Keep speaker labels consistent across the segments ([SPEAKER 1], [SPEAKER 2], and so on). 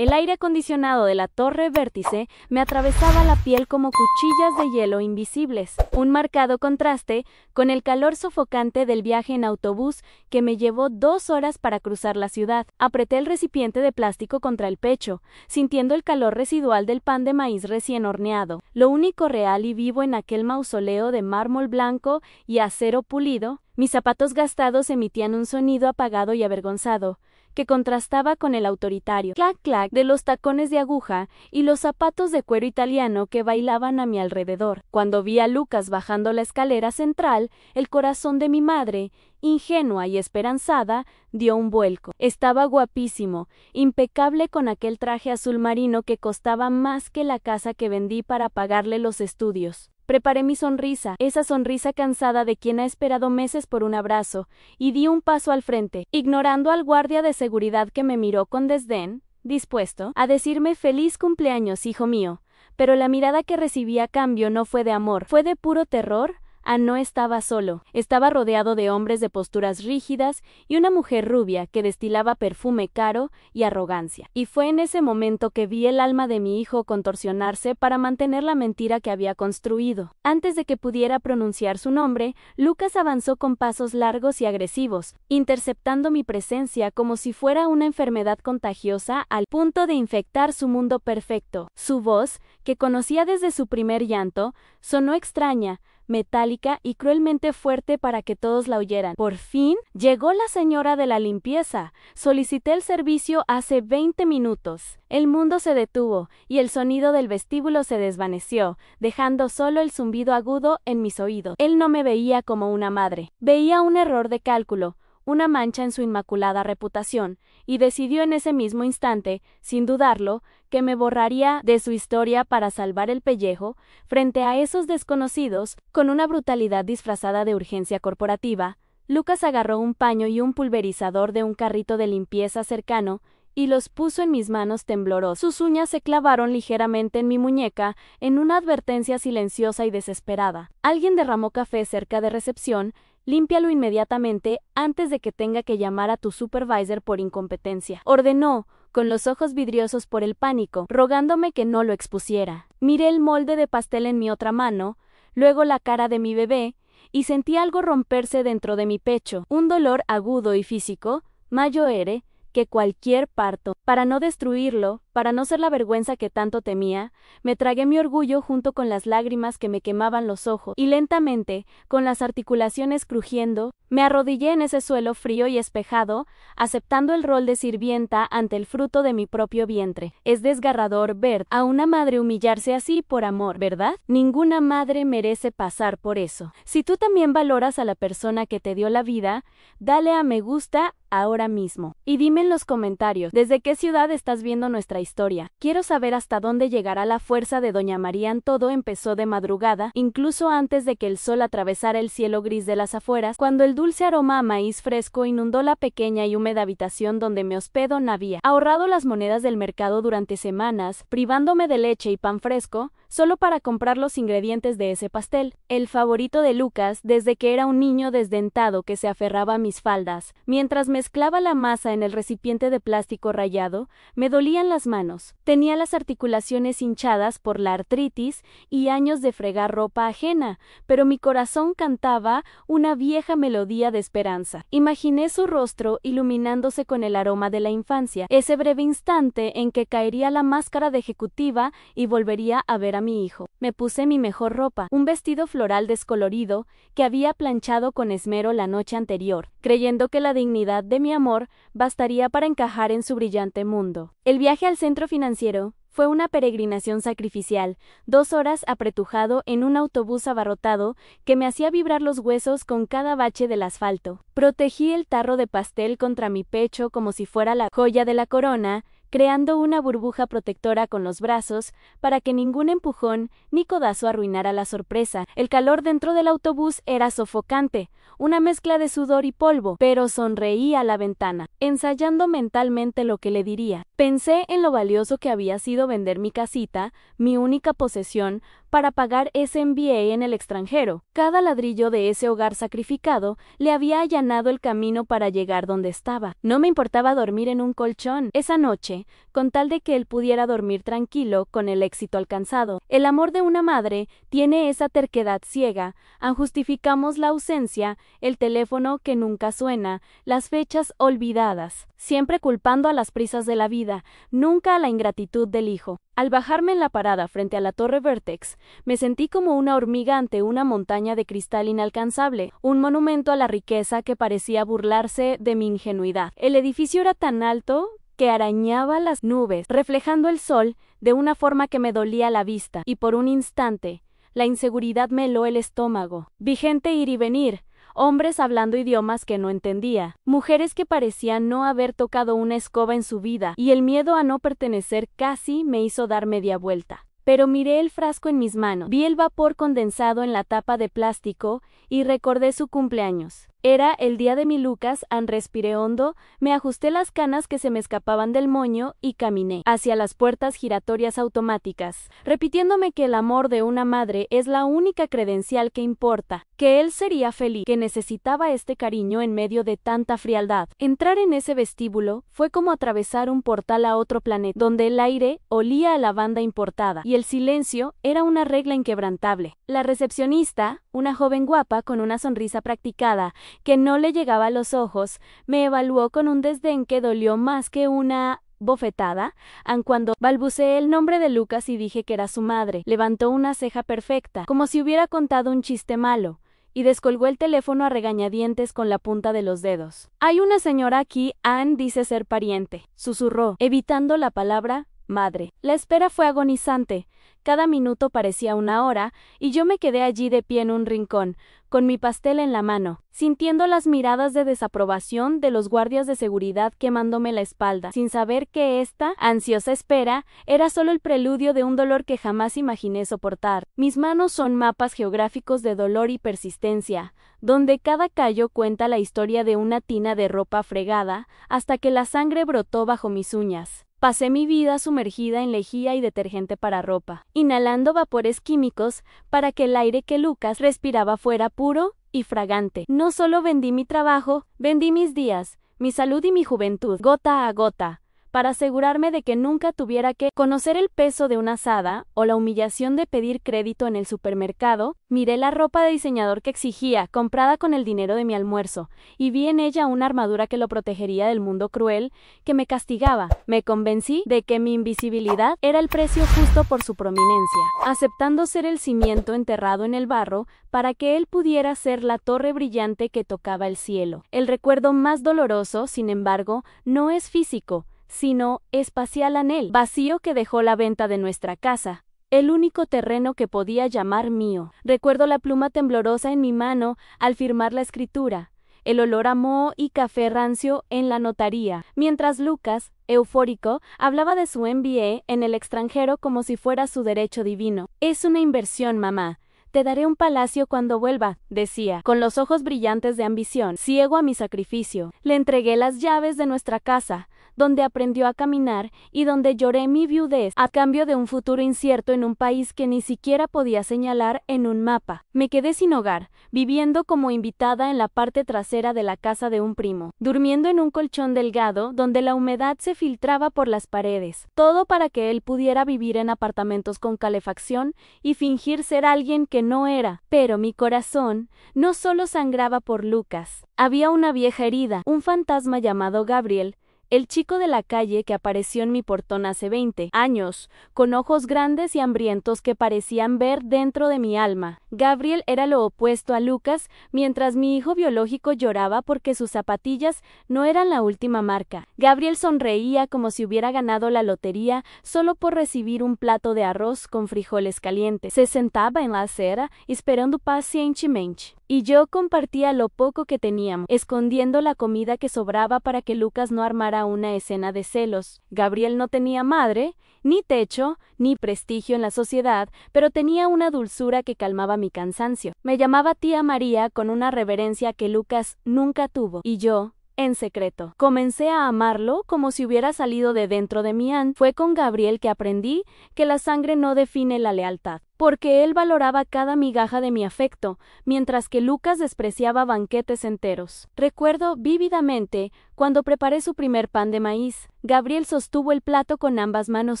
[SPEAKER 1] El aire acondicionado de la torre vértice me atravesaba la piel como cuchillas de hielo invisibles, un marcado contraste con el calor sofocante del viaje en autobús que me llevó 2 horas para cruzar la ciudad. Apreté el recipiente de plástico contra el pecho, sintiendo el calor residual del pan de maíz recién horneado. Lo único real y vivo en aquel mausoleo de mármol blanco y acero pulido, mis zapatos gastados emitían un sonido apagado y avergonzado, que contrastaba con el autoritario clac-clac de los tacones de aguja y los zapatos de cuero italiano que bailaban a mi alrededor. Cuando vi a Lucas bajando la escalera central, el corazón de mi madre, ingenua y esperanzada, dio un vuelco. Estaba guapísimo, impecable con aquel traje azul marino que costaba más que la casa que vendí para pagarle los estudios. Preparé mi sonrisa, esa sonrisa cansada de quien ha esperado meses por un abrazo, y di un paso al frente, ignorando al guardia de seguridad que me miró con desdén, dispuesto a decirme feliz cumpleaños, hijo mío, pero la mirada que recibí a cambio no fue de amor, fue de puro terror. No estaba solo, estaba rodeado de hombres de posturas rígidas y una mujer rubia que destilaba perfume caro y arrogancia. Y fue en ese momento que vi el alma de mi hijo contorsionarse para mantener la mentira que había construido. Antes de que pudiera pronunciar su nombre, Lucas avanzó con pasos largos y agresivos, interceptando mi presencia como si fuera una enfermedad contagiosa al punto de infectar su mundo perfecto. Su voz, que conocía desde su primer llanto, sonó extraña, metálica y cruelmente fuerte para que todos la oyeran. Por fin, llegó la señora de la limpieza. Solicité el servicio hace 20 minutos. El mundo se detuvo y el sonido del vestíbulo se desvaneció, dejando solo el zumbido agudo en mis oídos. Él no me veía como una madre. Veía un error de cálculo, una mancha en su inmaculada reputación, y decidió en ese mismo instante, sin dudarlo, que me borraría de su historia para salvar el pellejo frente a esos desconocidos. Con una brutalidad disfrazada de urgencia corporativa, Lucas agarró un paño y un pulverizador de un carrito de limpieza cercano y los puso en mis manos temblorosas. Sus uñas se clavaron ligeramente en mi muñeca en una advertencia silenciosa y desesperada. Alguien derramó café cerca de recepción. Límpialo inmediatamente antes de que tenga que llamar a tu supervisor por incompetencia, ordenó, con los ojos vidriosos por el pánico, rogándome que no lo expusiera. Miré el molde de pastel en mi otra mano, luego la cara de mi bebé, y sentí algo romperse dentro de mi pecho, un dolor agudo y físico, mayor que cualquier parto. Para no destruirlo, para no ser la vergüenza que tanto temía, me tragué mi orgullo junto con las lágrimas que me quemaban los ojos, y lentamente, con las articulaciones crujiendo, me arrodillé en ese suelo frío y espejado, aceptando el rol de sirvienta ante el fruto de mi propio vientre. Es desgarrador ver a una madre humillarse así por amor, ¿verdad? Ninguna madre merece pasar por eso. Si tú también valoras a la persona que te dio la vida, dale a me gusta ahora mismo. Y dime en los comentarios, ¿desde qué ciudad estás viendo nuestra historia? Quiero saber hasta dónde llegará la fuerza de Doña María. Todo empezó de madrugada, incluso antes de que el sol atravesara el cielo gris de las afueras, cuando el dulce aroma a maíz fresco inundó la pequeña y húmeda habitación donde me hospedo. Había ahorrado las monedas del mercado durante semanas, privándome de leche y pan fresco, solo para comprar los ingredientes de ese pastel, el favorito de Lucas desde que era un niño desdentado que se aferraba a mis faldas. Mientras mezclaba la masa en el recipiente de plástico rayado, me dolían las manos. Tenía las articulaciones hinchadas por la artritis y años de fregar ropa ajena, pero mi corazón cantaba una vieja melodía de esperanza. Imaginé su rostro iluminándose con el aroma de la infancia, ese breve instante en que caería la máscara de ejecutiva y volvería a ver a mi hijo. Me puse mi mejor ropa, un vestido floral descolorido que había planchado con esmero la noche anterior, creyendo que la dignidad de mi amor bastaría para encajar en su brillante mundo. El viaje al centro financiero fue una peregrinación sacrificial, 2 horas apretujado en un autobús abarrotado que me hacía vibrar los huesos con cada bache del asfalto. Protegí el tarro de pastel contra mi pecho como si fuera la joya de la corona, creando una burbuja protectora con los brazos para que ningún empujón ni codazo arruinara la sorpresa. El calor dentro del autobús era sofocante, una mezcla de sudor y polvo, pero sonreí a la ventana, ensayando mentalmente lo que le diría. Pensé en lo valioso que había sido vender mi casita, mi única posesión, para pagar ese MBA en el extranjero. Cada ladrillo de ese hogar sacrificado le había allanado el camino para llegar donde estaba. No me importaba dormir en un colchón. Esa noche, madre, con tal de que él pudiera dormir tranquilo con el éxito alcanzado. El amor de una madre tiene esa terquedad ciega, justificamos la ausencia, el teléfono que nunca suena, las fechas olvidadas, siempre culpando a las prisas de la vida, nunca a la ingratitud del hijo. Al bajarme en la parada frente a la Torre Vertex, me sentí como una hormiga ante una montaña de cristal inalcanzable, un monumento a la riqueza que parecía burlarse de mi ingenuidad. El edificio era tan alto que arañaba las nubes, reflejando el sol de una forma que me dolía la vista, y por un instante, la inseguridad me heló el estómago. Vi gente ir y venir, hombres hablando idiomas que no entendía, mujeres que parecían no haber tocado una escoba en su vida, y el miedo a no pertenecer casi me hizo dar media vuelta. Pero miré el frasco en mis manos, vi el vapor condensado en la tapa de plástico y recordé su cumpleaños. Era el día de mi Lucas, respiré hondo, me ajusté las canas que se me escapaban del moño y caminé hacia las puertas giratorias automáticas, repitiéndome que el amor de una madre es la única credencial que importa, que él sería feliz, que necesitaba este cariño en medio de tanta frialdad. Entrar en ese vestíbulo fue como atravesar un portal a otro planeta, donde el aire olía a lavanda importada y el silencio era una regla inquebrantable. La recepcionista, una joven guapa con una sonrisa practicada, que no le llegaba a los ojos, me evaluó con un desdén que dolió más que una bofetada, aun cuando balbuceé el nombre de Lucas y dije que era su madre. Levantó una ceja perfecta, como si hubiera contado un chiste malo, y descolgó el teléfono a regañadientes con la punta de los dedos. «Hay una señora aquí, Ann dice ser pariente», susurró, evitando la palabra madre. La espera fue agonizante. Cada minuto parecía una hora, y yo me quedé allí de pie en un rincón, con mi pastel en la mano, sintiendo las miradas de desaprobación de los guardias de seguridad quemándome la espalda, sin saber que esta ansiosa espera era solo el preludio de un dolor que jamás imaginé soportar. Mis manos son mapas geográficos de dolor y persistencia, donde cada callo cuenta la historia de una tina de ropa fregada, hasta que la sangre brotó bajo mis uñas. Pasé mi vida sumergida en lejía y detergente para ropa, inhalando vapores químicos para que el aire que Lucas respiraba fuera puro y fragante. No solo vendí mi trabajo, vendí mis días, mi salud y mi juventud, gota a gota, para asegurarme de que nunca tuviera que conocer el peso de una asada o la humillación de pedir crédito en el supermercado. Miré la ropa de diseñador que exigía, comprada con el dinero de mi almuerzo, y vi en ella una armadura que lo protegería del mundo cruel que me castigaba. Me convencí de que mi invisibilidad era el precio justo por su prominencia, aceptando ser el cimiento enterrado en el barro para que él pudiera ser la torre brillante que tocaba el cielo. El recuerdo más doloroso, sin embargo, no es físico, sino espacial anhel, vacío que dejó la venta de nuestra casa, el único terreno que podía llamar mío. Recuerdo la pluma temblorosa en mi mano al firmar la escritura, el olor a moho y café rancio en la notaría, mientras Lucas, eufórico, hablaba de su MBA en el extranjero como si fuera su derecho divino. «Es una inversión, mamá. Te daré un palacio cuando vuelva», decía, con los ojos brillantes de ambición, ciego a mi sacrificio. Le entregué las llaves de nuestra casa, donde aprendió a caminar y donde lloré mi viudez a cambio de un futuro incierto en un país que ni siquiera podía señalar en un mapa. Me quedé sin hogar, viviendo como invitada en la parte trasera de la casa de un primo, durmiendo en un colchón delgado donde la humedad se filtraba por las paredes, todo para que él pudiera vivir en apartamentos con calefacción y fingir ser alguien que no era. Pero mi corazón no solo sangraba por Lucas. Había una vieja herida, un fantasma llamado Gabriel, el chico de la calle que apareció en mi portón hace 20 años, con ojos grandes y hambrientos que parecían ver dentro de mi alma. Gabriel era lo opuesto a Lucas, mientras mi hijo biológico lloraba porque sus zapatillas no eran la última marca. Gabriel sonreía como si hubiera ganado la lotería solo por recibir un plato de arroz con frijoles calientes. Se sentaba en la acera esperando pacientemente. Y yo compartía lo poco que teníamos, escondiendo la comida que sobraba para que Lucas no armara una escena de celos. Gabriel no tenía madre, ni techo, ni prestigio en la sociedad, pero tenía una dulzura que calmaba mi cansancio. Me llamaba tía María con una reverencia que Lucas nunca tuvo, y yo, en secreto, comencé a amarlo como si hubiera salido de dentro de mí. Fue con Gabriel que aprendí que la sangre no define la lealtad. porque él valoraba cada migaja de mi afecto, mientras que Lucas despreciaba banquetes enteros. Recuerdo vívidamente cuando preparé su primer pan de maíz. Gabriel sostuvo el plato con ambas manos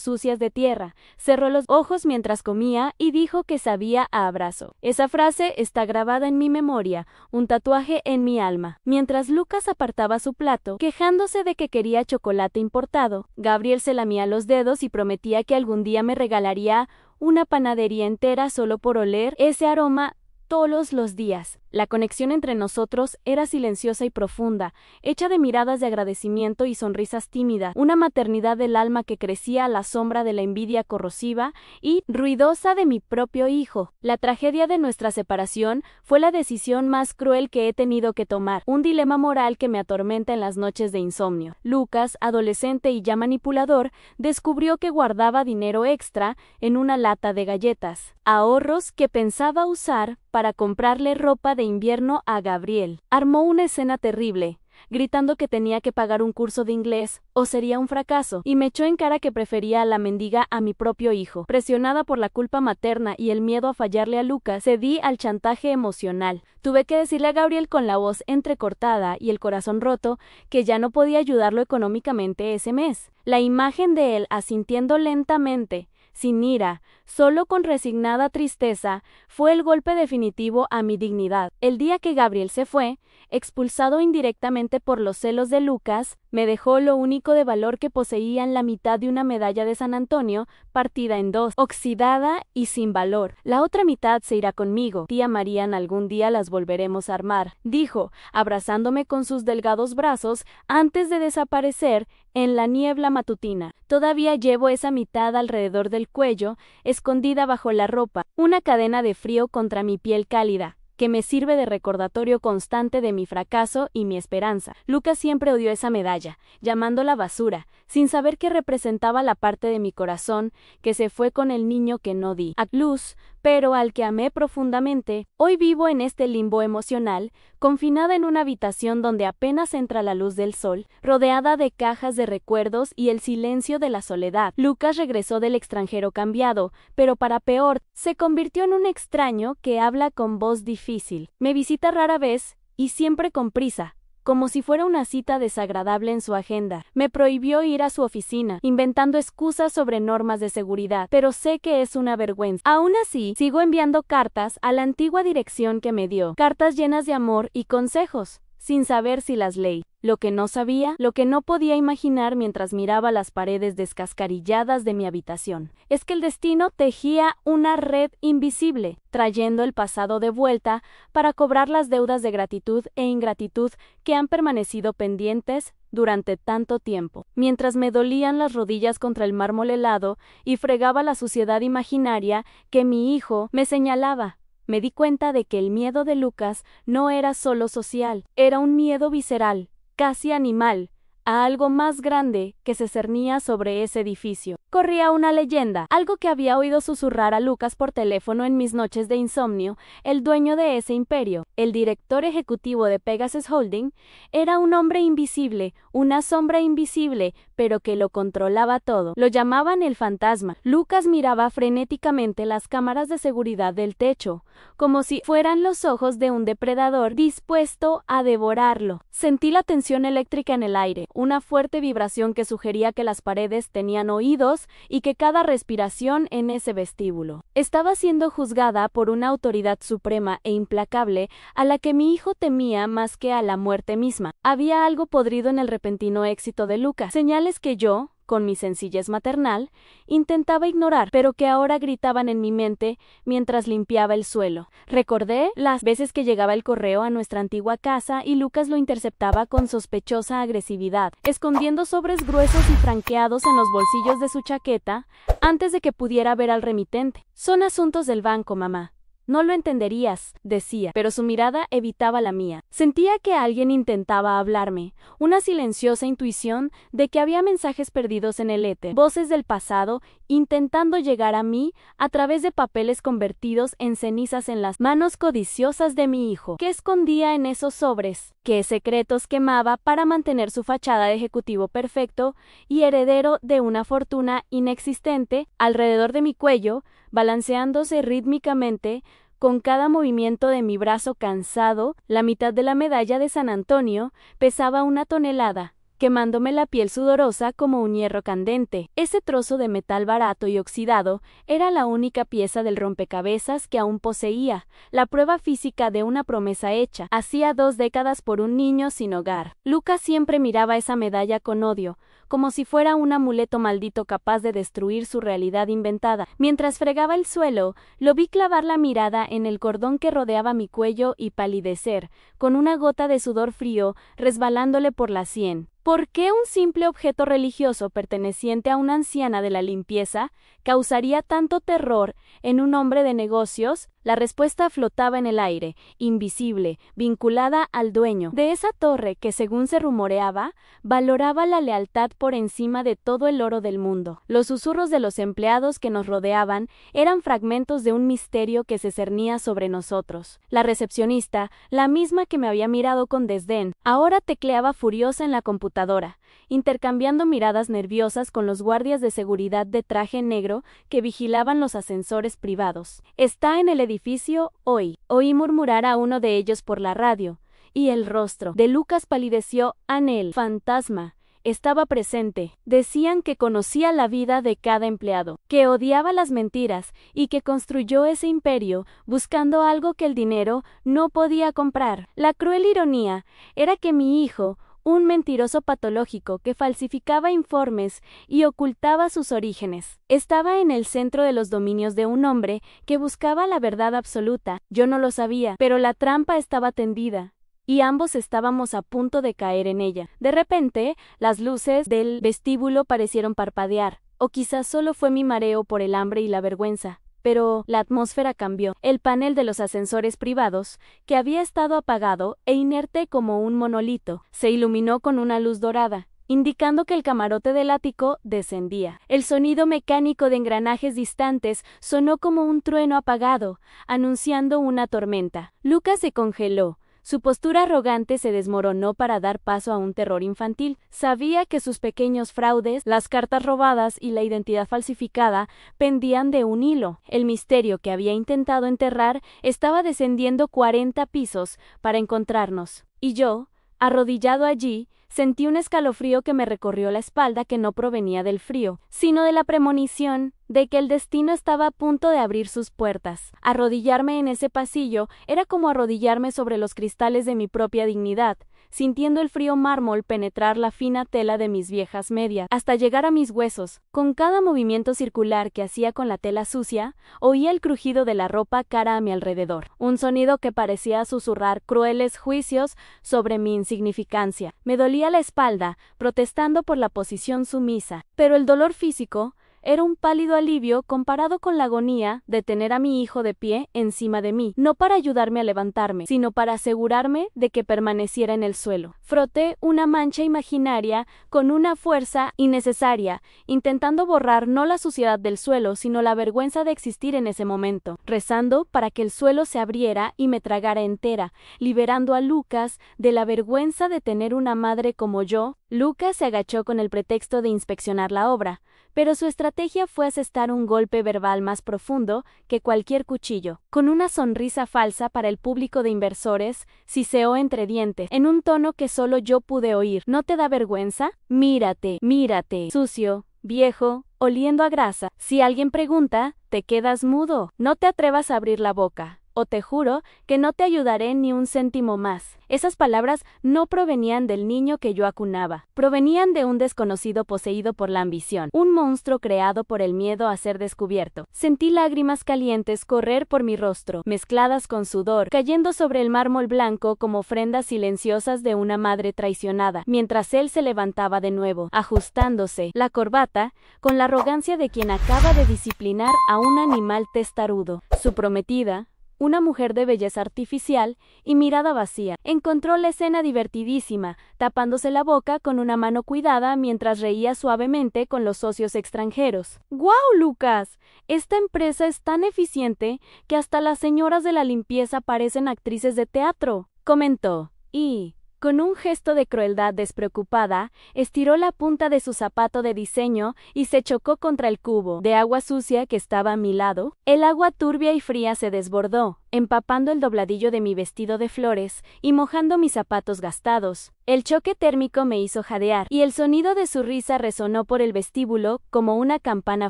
[SPEAKER 1] sucias de tierra, cerró los ojos mientras comía y dijo que sabía a abrazo. Esa frase está grabada en mi memoria, un tatuaje en mi alma. Mientras Lucas apartaba su plato, quejándose de que quería chocolate importado, Gabriel se lamía los dedos y prometía que algún día me regalaría una panadería entera solo por oler ese aroma todos los días. La conexión entre nosotros era silenciosa y profunda, hecha de miradas de agradecimiento y sonrisas tímidas, una maternidad del alma que crecía a la sombra de la envidia corrosiva y ruidosa de mi propio hijo. La tragedia de nuestra separación fue la decisión más cruel que he tenido que tomar, un dilema moral que me atormenta en las noches de insomnio. Lucas, adolescente y ya manipulador, descubrió que guardaba dinero extra en una lata de galletas, ahorros que pensaba usar para comprarle ropa de invierno a Gabriel. Armó una escena terrible, gritando que tenía que pagar un curso de inglés o sería un fracaso, y me echó en cara que prefería a la mendiga a mi propio hijo. Presionada por la culpa materna y el miedo a fallarle a Lucas, cedí al chantaje emocional. Tuve que decirle a Gabriel con la voz entrecortada y el corazón roto que ya no podía ayudarlo económicamente ese mes. La imagen de él asintiendo lentamente, sin ira, solo con resignada tristeza, fue el golpe definitivo a mi dignidad. El día que Gabriel se fue, expulsado indirectamente por los celos de Lucas, me dejó lo único de valor que poseía en la mitad de una medalla de San Antonio, partida en dos, oxidada y sin valor. La otra mitad se irá conmigo. Tía Marian, algún día las volveremos a armar, dijo, abrazándome con sus delgados brazos antes de desaparecer en la niebla matutina. Todavía llevo esa mitad alrededor del cuello, escondida bajo la ropa, una cadena de frío contra mi piel cálida, que me sirve de recordatorio constante de mi fracaso y mi esperanza. Lucas siempre odió esa medalla, llamándola basura, sin saber que representaba la parte de mi corazón que se fue con el niño que no di a luz, pero al que amé profundamente. Hoy vivo en este limbo emocional, confinada en una habitación donde apenas entra la luz del sol, rodeada de cajas de recuerdos y el silencio de la soledad. Lucas regresó del extranjero cambiado, pero para peor, se convirtió en un extraño que habla con voz difícil. Me visita rara vez y siempre con prisa, como si fuera una cita desagradable en su agenda. Me prohibió ir a su oficina, inventando excusas sobre normas de seguridad, pero sé que es una vergüenza. Aún así, sigo enviando cartas a la antigua dirección que me dio, cartas llenas de amor y consejos, sin saber si las leí. Lo que no sabía, lo que no podía imaginar mientras miraba las paredes descascarilladas de mi habitación, es que el destino tejía una red invisible, trayendo el pasado de vuelta para cobrar las deudas de gratitud e ingratitud que han permanecido pendientes durante tanto tiempo. Mientras me dolían las rodillas contra el mármol helado y fregaba la suciedad imaginaria que mi hijo me señalaba, me di cuenta de que el miedo de Lucas no era solo social, era un miedo visceral, casi animal, a algo más grande que se cernía sobre ese edificio. Corría una leyenda, algo que había oído susurrar a Lucas por teléfono en mis noches de insomnio. El dueño de ese imperio, el director ejecutivo de Pegasus Holding, era un hombre invisible, una sombra invisible, pero que lo controlaba todo. Lo llamaban el fantasma. Lucas miraba frenéticamente las cámaras de seguridad del techo, como si fueran los ojos de un depredador dispuesto a devorarlo. Sentí la tensión eléctrica en el aire, una fuerte vibración que sugería que las paredes tenían oídos y que cada respiración en ese vestíbulo estaba siendo juzgada por una autoridad suprema e implacable a la que mi hijo temía más que a la muerte misma. Había algo podrido en el repentino éxito de Lucas, señales que yo, con mi sencillez maternal, intentaba ignorar, pero que ahora gritaban en mi mente mientras limpiaba el suelo. Recordé las veces que llegaba el correo a nuestra antigua casa y Lucas lo interceptaba con sospechosa agresividad, escondiendo sobres gruesos y franqueados en los bolsillos de su chaqueta antes de que pudiera ver al remitente. «Son asuntos del banco, mamá. No lo entenderías, decía, pero su mirada evitaba la mía. Sentía que alguien intentaba hablarme, una silenciosa intuición de que había mensajes perdidos en el éter, voces del pasado intentando llegar a mí a través de papeles convertidos en cenizas en las manos codiciosas de mi hijo. ¿Qué escondía en esos sobres? ¿Qué secretos quemaba para mantener su fachada de ejecutivo perfecto y heredero de una fortuna inexistente alrededor de mi cuello, balanceándose rítmicamente con cada movimiento de mi brazo cansado? La mitad de la medalla de San Antonio pesaba 1 tonelada, quemándome la piel sudorosa como un hierro candente. Ese trozo de metal barato y oxidado era la única pieza del rompecabezas que aún poseía, la prueba física de una promesa hecha hacía 2 décadas por un niño sin hogar. Lucas siempre miraba esa medalla con odio, como si fuera un amuleto maldito capaz de destruir su realidad inventada. Mientras fregaba el suelo, lo vi clavar la mirada en el cordón que rodeaba mi cuello y palidecer, con una gota de sudor frío resbalándole por la sien. ¿Por qué un simple objeto religioso perteneciente a una anciana de la limpieza causaría tanto terror en un hombre de negocios? La respuesta flotaba en el aire, invisible, vinculada al dueño de esa torre que, según se rumoreaba, valoraba la lealtad por encima de todo el oro del mundo. Los susurros de los empleados que nos rodeaban eran fragmentos de un misterio que se cernía sobre nosotros. La recepcionista, la misma que me había mirado con desdén, ahora tecleaba furiosa en la computadora, intercambiando miradas nerviosas con los guardias de seguridad de traje negro que vigilaban los ascensores privados. Está en el edificio hoy. Oí murmurar a uno de ellos por la radio, y el rostro de Lucas palideció. Anel, fantasma, estaba presente. Decían que conocía la vida de cada empleado, que odiaba las mentiras y que construyó ese imperio buscando algo que el dinero no podía comprar. La cruel ironía era que mi hijo, un mentiroso patológico que falsificaba informes y ocultaba sus orígenes, estaba en el centro de los dominios de un hombre que buscaba la verdad absoluta. Yo no lo sabía, pero la trampa estaba tendida, y ambos estábamos a punto de caer en ella. De repente, las luces del vestíbulo parecieron parpadear, o quizás solo fue mi mareo por el hambre y la vergüenza. Pero la atmósfera cambió. El panel de los ascensores privados, que había estado apagado e inerte como un monolito, se iluminó con una luz dorada, indicando que el camarote del ático descendía. El sonido mecánico de engranajes distantes sonó como un trueno apagado, anunciando una tormenta. Lucas se congeló. Su postura arrogante se desmoronó para dar paso a un terror infantil. Sabía que sus pequeños fraudes, las cartas robadas y la identidad falsificada pendían de un hilo. El misterio que había intentado enterrar estaba descendiendo 40 pisos para encontrarnos. Y yo, arrodillado allí, sentí un escalofrío que me recorrió la espalda, que no provenía del frío, sino de la premonición de que el destino estaba a punto de abrir sus puertas. Arrodillarme en ese pasillo era como arrodillarme sobre los cristales de mi propia dignidad, sintiendo el frío mármol penetrar la fina tela de mis viejas medias, hasta llegar a mis huesos. Con cada movimiento circular que hacía con la tela sucia, oía el crujido de la ropa cara a mi alrededor, un sonido que parecía susurrar crueles juicios sobre mi insignificancia. Me dolía la espalda, protestando por la posición sumisa, pero el dolor físico era un pálido alivio comparado con la agonía de tener a mi hijo de pie encima de mí, no para ayudarme a levantarme, sino para asegurarme de que permaneciera en el suelo. Froté una mancha imaginaria con una fuerza innecesaria, intentando borrar no la suciedad del suelo, sino la vergüenza de existir en ese momento, rezando para que el suelo se abriera y me tragara entera, liberando a Lucas de la vergüenza de tener una madre como yo. Lucas se agachó con el pretexto de inspeccionar la obra, pero su estrategia fue asestar un golpe verbal más profundo que cualquier cuchillo. Con una sonrisa falsa para el público de inversores, siseó entre dientes, en un tono que solo yo pude oír. ¿No te da vergüenza? Mírate, mírate, sucio, viejo, oliendo a grasa. Si alguien pregunta, te quedas mudo. No te atrevas a abrir la boca, o te juro que no te ayudaré ni un céntimo más. Esas palabras no provenían del niño que yo acunaba, provenían de un desconocido poseído por la ambición, un monstruo creado por el miedo a ser descubierto. Sentí lágrimas calientes correr por mi rostro, mezcladas con sudor, cayendo sobre el mármol blanco como ofrendas silenciosas de una madre traicionada, mientras él se levantaba de nuevo, ajustándose la corbata con la arrogancia de quien acaba de disciplinar a un animal testarudo. Su prometida, una mujer de belleza artificial y mirada vacía. Encontró la escena divertidísima, tapándose la boca con una mano cuidada mientras reía suavemente con los socios extranjeros. ¡Guau, Lucas! Esta empresa es tan eficiente que hasta las señoras de la limpieza parecen actrices de teatro, comentó. Y, con un gesto de crueldad despreocupada, estiró la punta de su zapato de diseño y se chocó contra el cubo de agua sucia que estaba a mi lado. El agua turbia y fría se desbordó, empapando el dobladillo de mi vestido de flores y mojando mis zapatos gastados. El choque térmico me hizo jadear, y el sonido de su risa resonó por el vestíbulo como una campana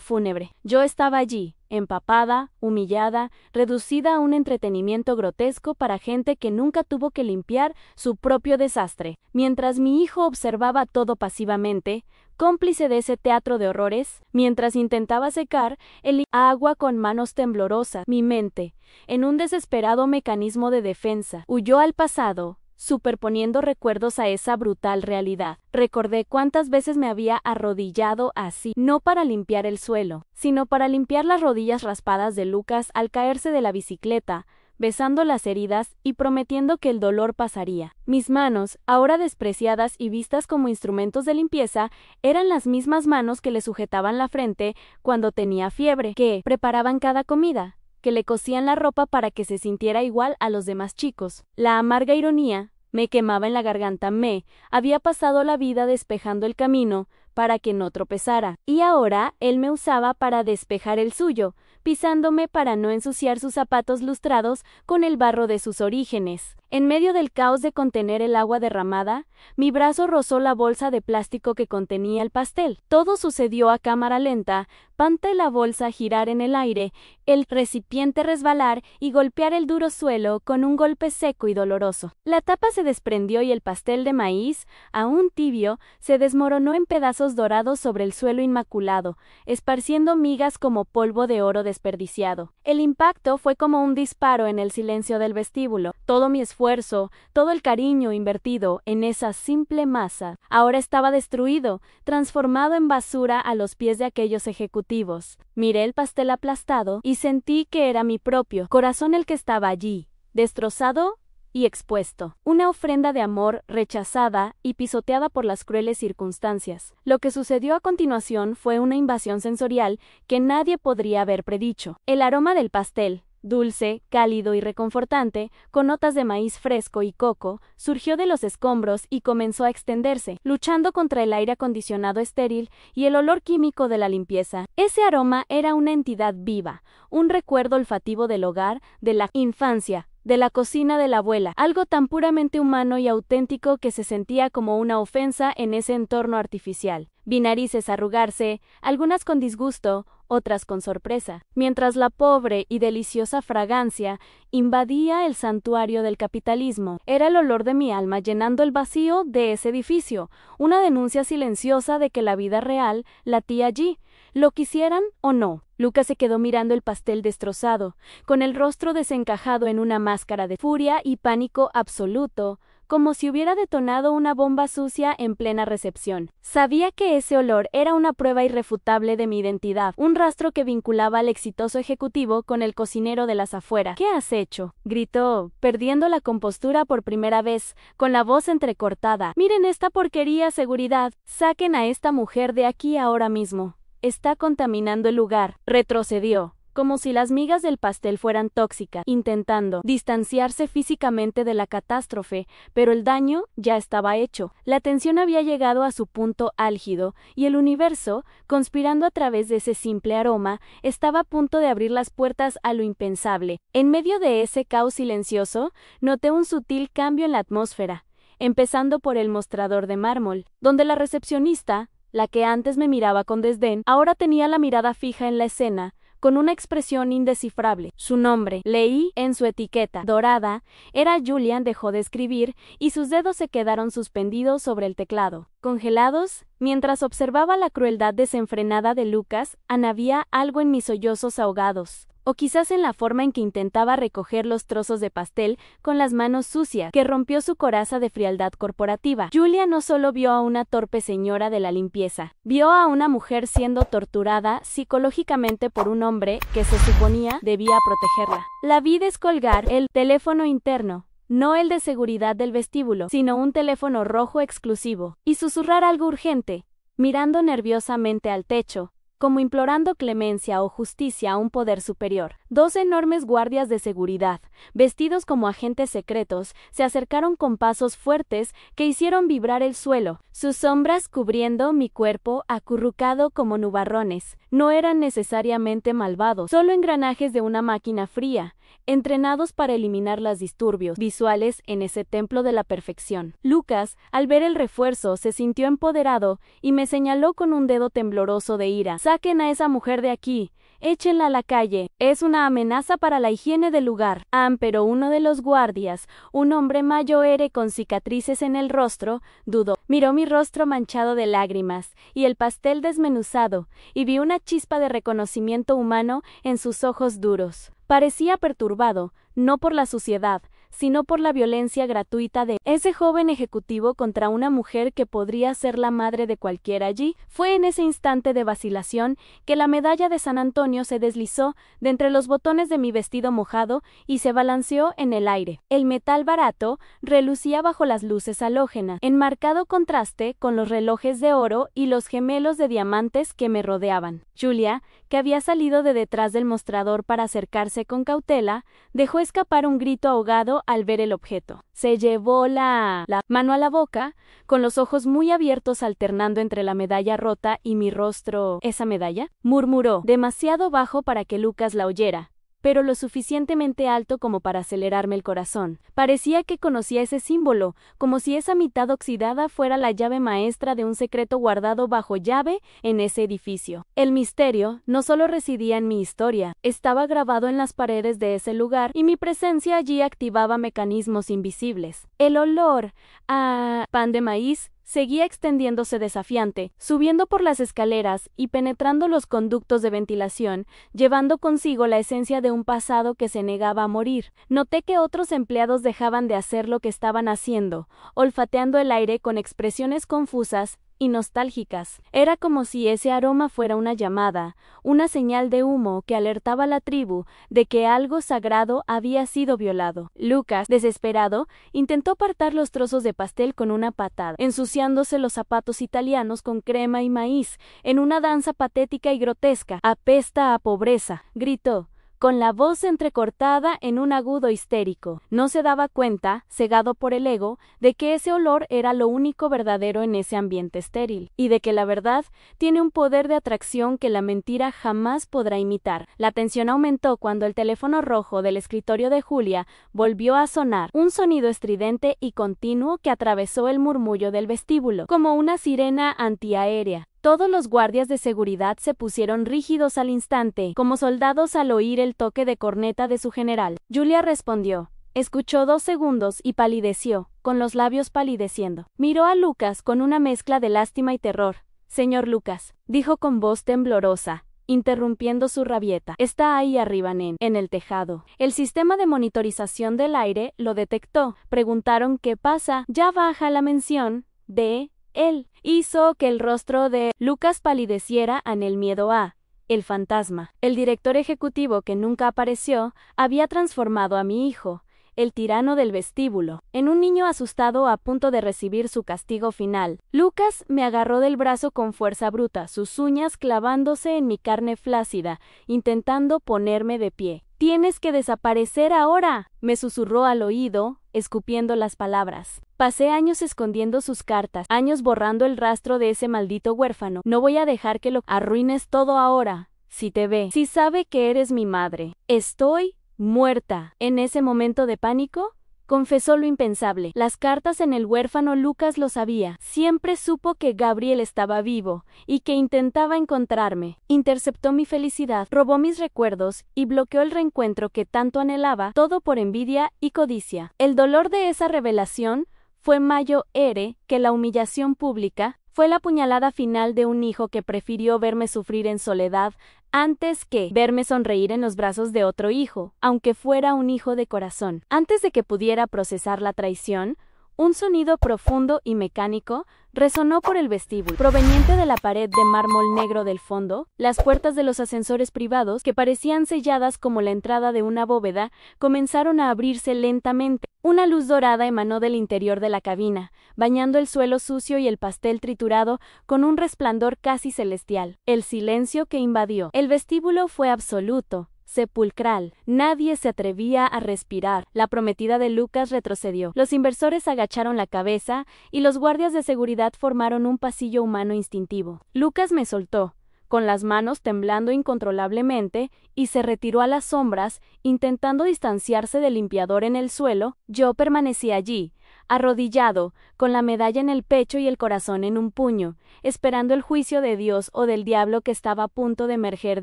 [SPEAKER 1] fúnebre. Yo estaba allí, empapada, humillada, reducida a un entretenimiento grotesco para gente que nunca tuvo que limpiar su propio desastre. Mientras mi hijo observaba todo pasivamente, cómplice de ese teatro de horrores, mientras intentaba secar el agua con manos temblorosas, mi mente, en un desesperado mecanismo de defensa, huyó al pasado, superponiendo recuerdos a esa brutal realidad. Recordé cuántas veces me había arrodillado así, no para limpiar el suelo, sino para limpiar las rodillas raspadas de Lucas al caerse de la bicicleta, besando las heridas y prometiendo que el dolor pasaría. Mis manos, ahora despreciadas y vistas como instrumentos de limpieza, eran las mismas manos que le sujetaban la frente cuando tenía fiebre, que preparaban cada comida, que le cosían la ropa para que se sintiera igual a los demás chicos. La amarga ironía me quemaba en la garganta. Me había pasado la vida despejando el camino para que no tropezara, y ahora él me usaba para despejar el suyo, pisándome para no ensuciar sus zapatos lustrados con el barro de sus orígenes. En medio del caos de contener el agua derramada, mi brazo rozó la bolsa de plástico que contenía el pastel. Todo sucedió a cámara lenta, panta la bolsa girar en el aire, el recipiente resbalar y golpear el duro suelo con un golpe seco y doloroso. La tapa se desprendió y el pastel de maíz, aún tibio, se desmoronó en pedazos dorados sobre el suelo inmaculado, esparciendo migas como polvo de oro desperdiciado. El impacto fue como un disparo en el silencio del vestíbulo. Todo mi esfuerzo, todo el cariño invertido en esa simple masa, ahora estaba destruido, transformado en basura a los pies de aquellos ejecutivos. Miré el pastel aplastado y sentí que era mi propio corazón el que estaba allí, destrozado y expuesto. Una ofrenda de amor rechazada y pisoteada por las crueles circunstancias. Lo que sucedió a continuación fue una invasión sensorial que nadie podría haber predicho. El aroma del pastel, dulce, cálido y reconfortante, con notas de maíz fresco y coco, surgió de los escombros y comenzó a extenderse, luchando contra el aire acondicionado estéril y el olor químico de la limpieza. Ese aroma era una entidad viva, un recuerdo olfativo del hogar, de la infancia, de la cocina de la abuela, algo tan puramente humano y auténtico que se sentía como una ofensa en ese entorno artificial. Vi narices arrugarse, algunas con disgusto, otras con sorpresa, mientras la pobre y deliciosa fragancia invadía el santuario del capitalismo. Era el olor de mi alma llenando el vacío de ese edificio, una denuncia silenciosa de que la vida real latía allí, lo quisieran o no. Lucas se quedó mirando el pastel destrozado, con el rostro desencajado en una máscara de furia y pánico absoluto, como si hubiera detonado una bomba sucia en plena recepción. Sabía que ese olor era una prueba irrefutable de mi identidad, un rastro que vinculaba al exitoso ejecutivo con el cocinero de las afueras. ¿Qué has hecho?, gritó, perdiendo la compostura por primera vez, con la voz entrecortada. Miren esta porquería, seguridad. Saquen a esta mujer de aquí ahora mismo. Está contaminando el lugar. Retrocedió, como si las migas del pastel fueran tóxicas, intentando distanciarse físicamente de la catástrofe, pero el daño ya estaba hecho. La tensión había llegado a su punto álgido, y el universo, conspirando a través de ese simple aroma, estaba a punto de abrir las puertas a lo impensable. En medio de ese caos silencioso, noté un sutil cambio en la atmósfera, empezando por el mostrador de mármol, donde la recepcionista, la que antes me miraba con desdén, ahora tenía la mirada fija en la escena, con una expresión indescifrable. Su nombre, leí en su etiqueta dorada, era Julian. Dejó de escribir y sus dedos se quedaron suspendidos sobre el teclado, congelados. Mientras observaba la crueldad desenfrenada de Lucas, había algo en mis sollozos ahogados. o quizás en la forma en que intentaba recoger los trozos de pastel con las manos sucias, que rompió su coraza de frialdad corporativa. Julia no solo vio a una torpe señora de la limpieza, vio a una mujer siendo torturada psicológicamente por un hombre que se suponía debía protegerla. La vi descolgar el teléfono interno, no el de seguridad del vestíbulo, sino un teléfono rojo exclusivo, y susurrar algo urgente, mirando nerviosamente al techo, como implorando clemencia o justicia a un poder superior. 2 enormes guardias de seguridad, vestidos como agentes secretos, se acercaron con pasos fuertes que hicieron vibrar el suelo, sus sombras cubriendo mi cuerpo acurrucado como nubarrones. No eran necesariamente malvados, solo engranajes de una máquina fría, entrenados para eliminar los disturbios visuales en ese templo de la perfección. Lucas, al ver el refuerzo, se sintió empoderado y me señaló con un dedo tembloroso de ira. «Saquen a esa mujer de aquí. Échenla a la calle. Es una amenaza para la higiene del lugar». Pero uno de los guardias, un hombre mayor con cicatrices en el rostro, dudó. Miró mi rostro manchado de lágrimas y el pastel desmenuzado, y vi una chispa de reconocimiento humano en sus ojos duros. Parecía perturbado, no por la suciedad, sino por la violencia gratuita de ese joven ejecutivo contra una mujer que podría ser la madre de cualquiera allí. Fue en ese instante de vacilación que la medalla de San Antonio se deslizó de entre los botones de mi vestido mojado y se balanceó en el aire. El metal barato relucía bajo las luces halógenas, en marcado contraste con los relojes de oro y los gemelos de diamantes que me rodeaban. Julia, que había salido de detrás del mostrador para acercarse con cautela, dejó escapar un grito ahogado al ver el objeto. Se llevó la mano a la boca, con los ojos muy abiertos alternando entre la medalla rota y mi rostro. «¿Esa medalla?», murmuró, demasiado bajo para que Lucas la oyera, pero lo suficientemente alto como para acelerarme el corazón. Parecía que conocía ese símbolo, como si esa mitad oxidada fuera la llave maestra de un secreto guardado bajo llave en ese edificio. El misterio no solo residía en mi historia, estaba grabado en las paredes de ese lugar y mi presencia allí activaba mecanismos invisibles. El olor a pan de maíz seguía extendiéndose desafiante, subiendo por las escaleras y penetrando los conductos de ventilación, llevando consigo la esencia de un pasado que se negaba a morir. Noté que otros empleados dejaban de hacer lo que estaban haciendo, olfateando el aire con expresiones confusas y nostálgicas. Era como si ese aroma fuera una llamada, una señal de humo que alertaba a la tribu de que algo sagrado había sido violado. Lucas, desesperado, intentó apartar los trozos de pastel con una patada, ensuciándose los zapatos italianos con crema y maíz, en una danza patética y grotesca. «Apesta a pobreza», gritó, con la voz entrecortada en un agudo histérico. No se daba cuenta, cegado por el ego, de que ese olor era lo único verdadero en ese ambiente estéril, y de que la verdad tiene un poder de atracción que la mentira jamás podrá imitar. La tensión aumentó cuando el teléfono rojo del escritorio de Julia volvió a sonar, un sonido estridente y continuo que atravesó el murmullo del vestíbulo, como una sirena antiaérea. Todos los guardias de seguridad se pusieron rígidos al instante, como soldados al oír el toque de corneta de su general. Julia respondió. Escuchó 2 segundos y palideció, con los labios palideciendo. Miró a Lucas con una mezcla de lástima y terror. «Señor Lucas», dijo con voz temblorosa, interrumpiendo su rabieta. «Está ahí arriba, en el tejado. El sistema de monitorización del aire lo detectó. Preguntaron qué pasa. Ya baja la mención de él». Hizo que el rostro de Lucas palideciera en el miedo a el fantasma. El director ejecutivo que nunca apareció había transformado a mi hijo, el tirano del vestíbulo, en un niño asustado a punto de recibir su castigo final. Lucas me agarró del brazo con fuerza bruta, sus uñas clavándose en mi carne flácida, intentando ponerme de pie. «Tienes que desaparecer ahora», me susurró al oído, escupiendo las palabras. Pasé años escondiendo sus cartas, años borrando el rastro de ese maldito huérfano. No voy a dejar que lo arruines todo ahora. Si te ve, si sabe que eres mi madre. Estoy muerta. En ese momento de pánico, confesó lo impensable. Las cartas en el huérfano Lucas lo sabía. Siempre supo que Gabriel estaba vivo y que intentaba encontrarme. Interceptó mi felicidad, robó mis recuerdos y bloqueó el reencuentro que tanto anhelaba, todo por envidia y codicia. El dolor de esa revelación fue mayor que la humillación pública. Fue la puñalada final de un hijo que prefirió verme sufrir en soledad antes que verme sonreír en los brazos de otro hijo, aunque fuera un hijo de corazón. Antes de que pudiera procesar la traición, un sonido profundo y mecánico resonó por el vestíbulo, proveniente de la pared de mármol negro del fondo. Las puertas de los ascensores privados, que parecían selladas como la entrada de una bóveda, comenzaron a abrirse lentamente. Una luz dorada emanó del interior de la cabina, bañando el suelo sucio y el pastel triturado con un resplandor casi celestial. El silencio que invadió el vestíbulo fue absoluto, sepulcral. Nadie se atrevía a respirar. La prometida de Lucas retrocedió. Los inversores agacharon la cabeza y los guardias de seguridad formaron un pasillo humano instintivo. Lucas me soltó, con las manos temblando incontrolablemente, y se retiró a las sombras, intentando distanciarse del limpiador en el suelo. Yo permanecí allí, arrodillado, con la medalla en el pecho y el corazón en un puño, esperando el juicio de Dios o del diablo que estaba a punto de emerger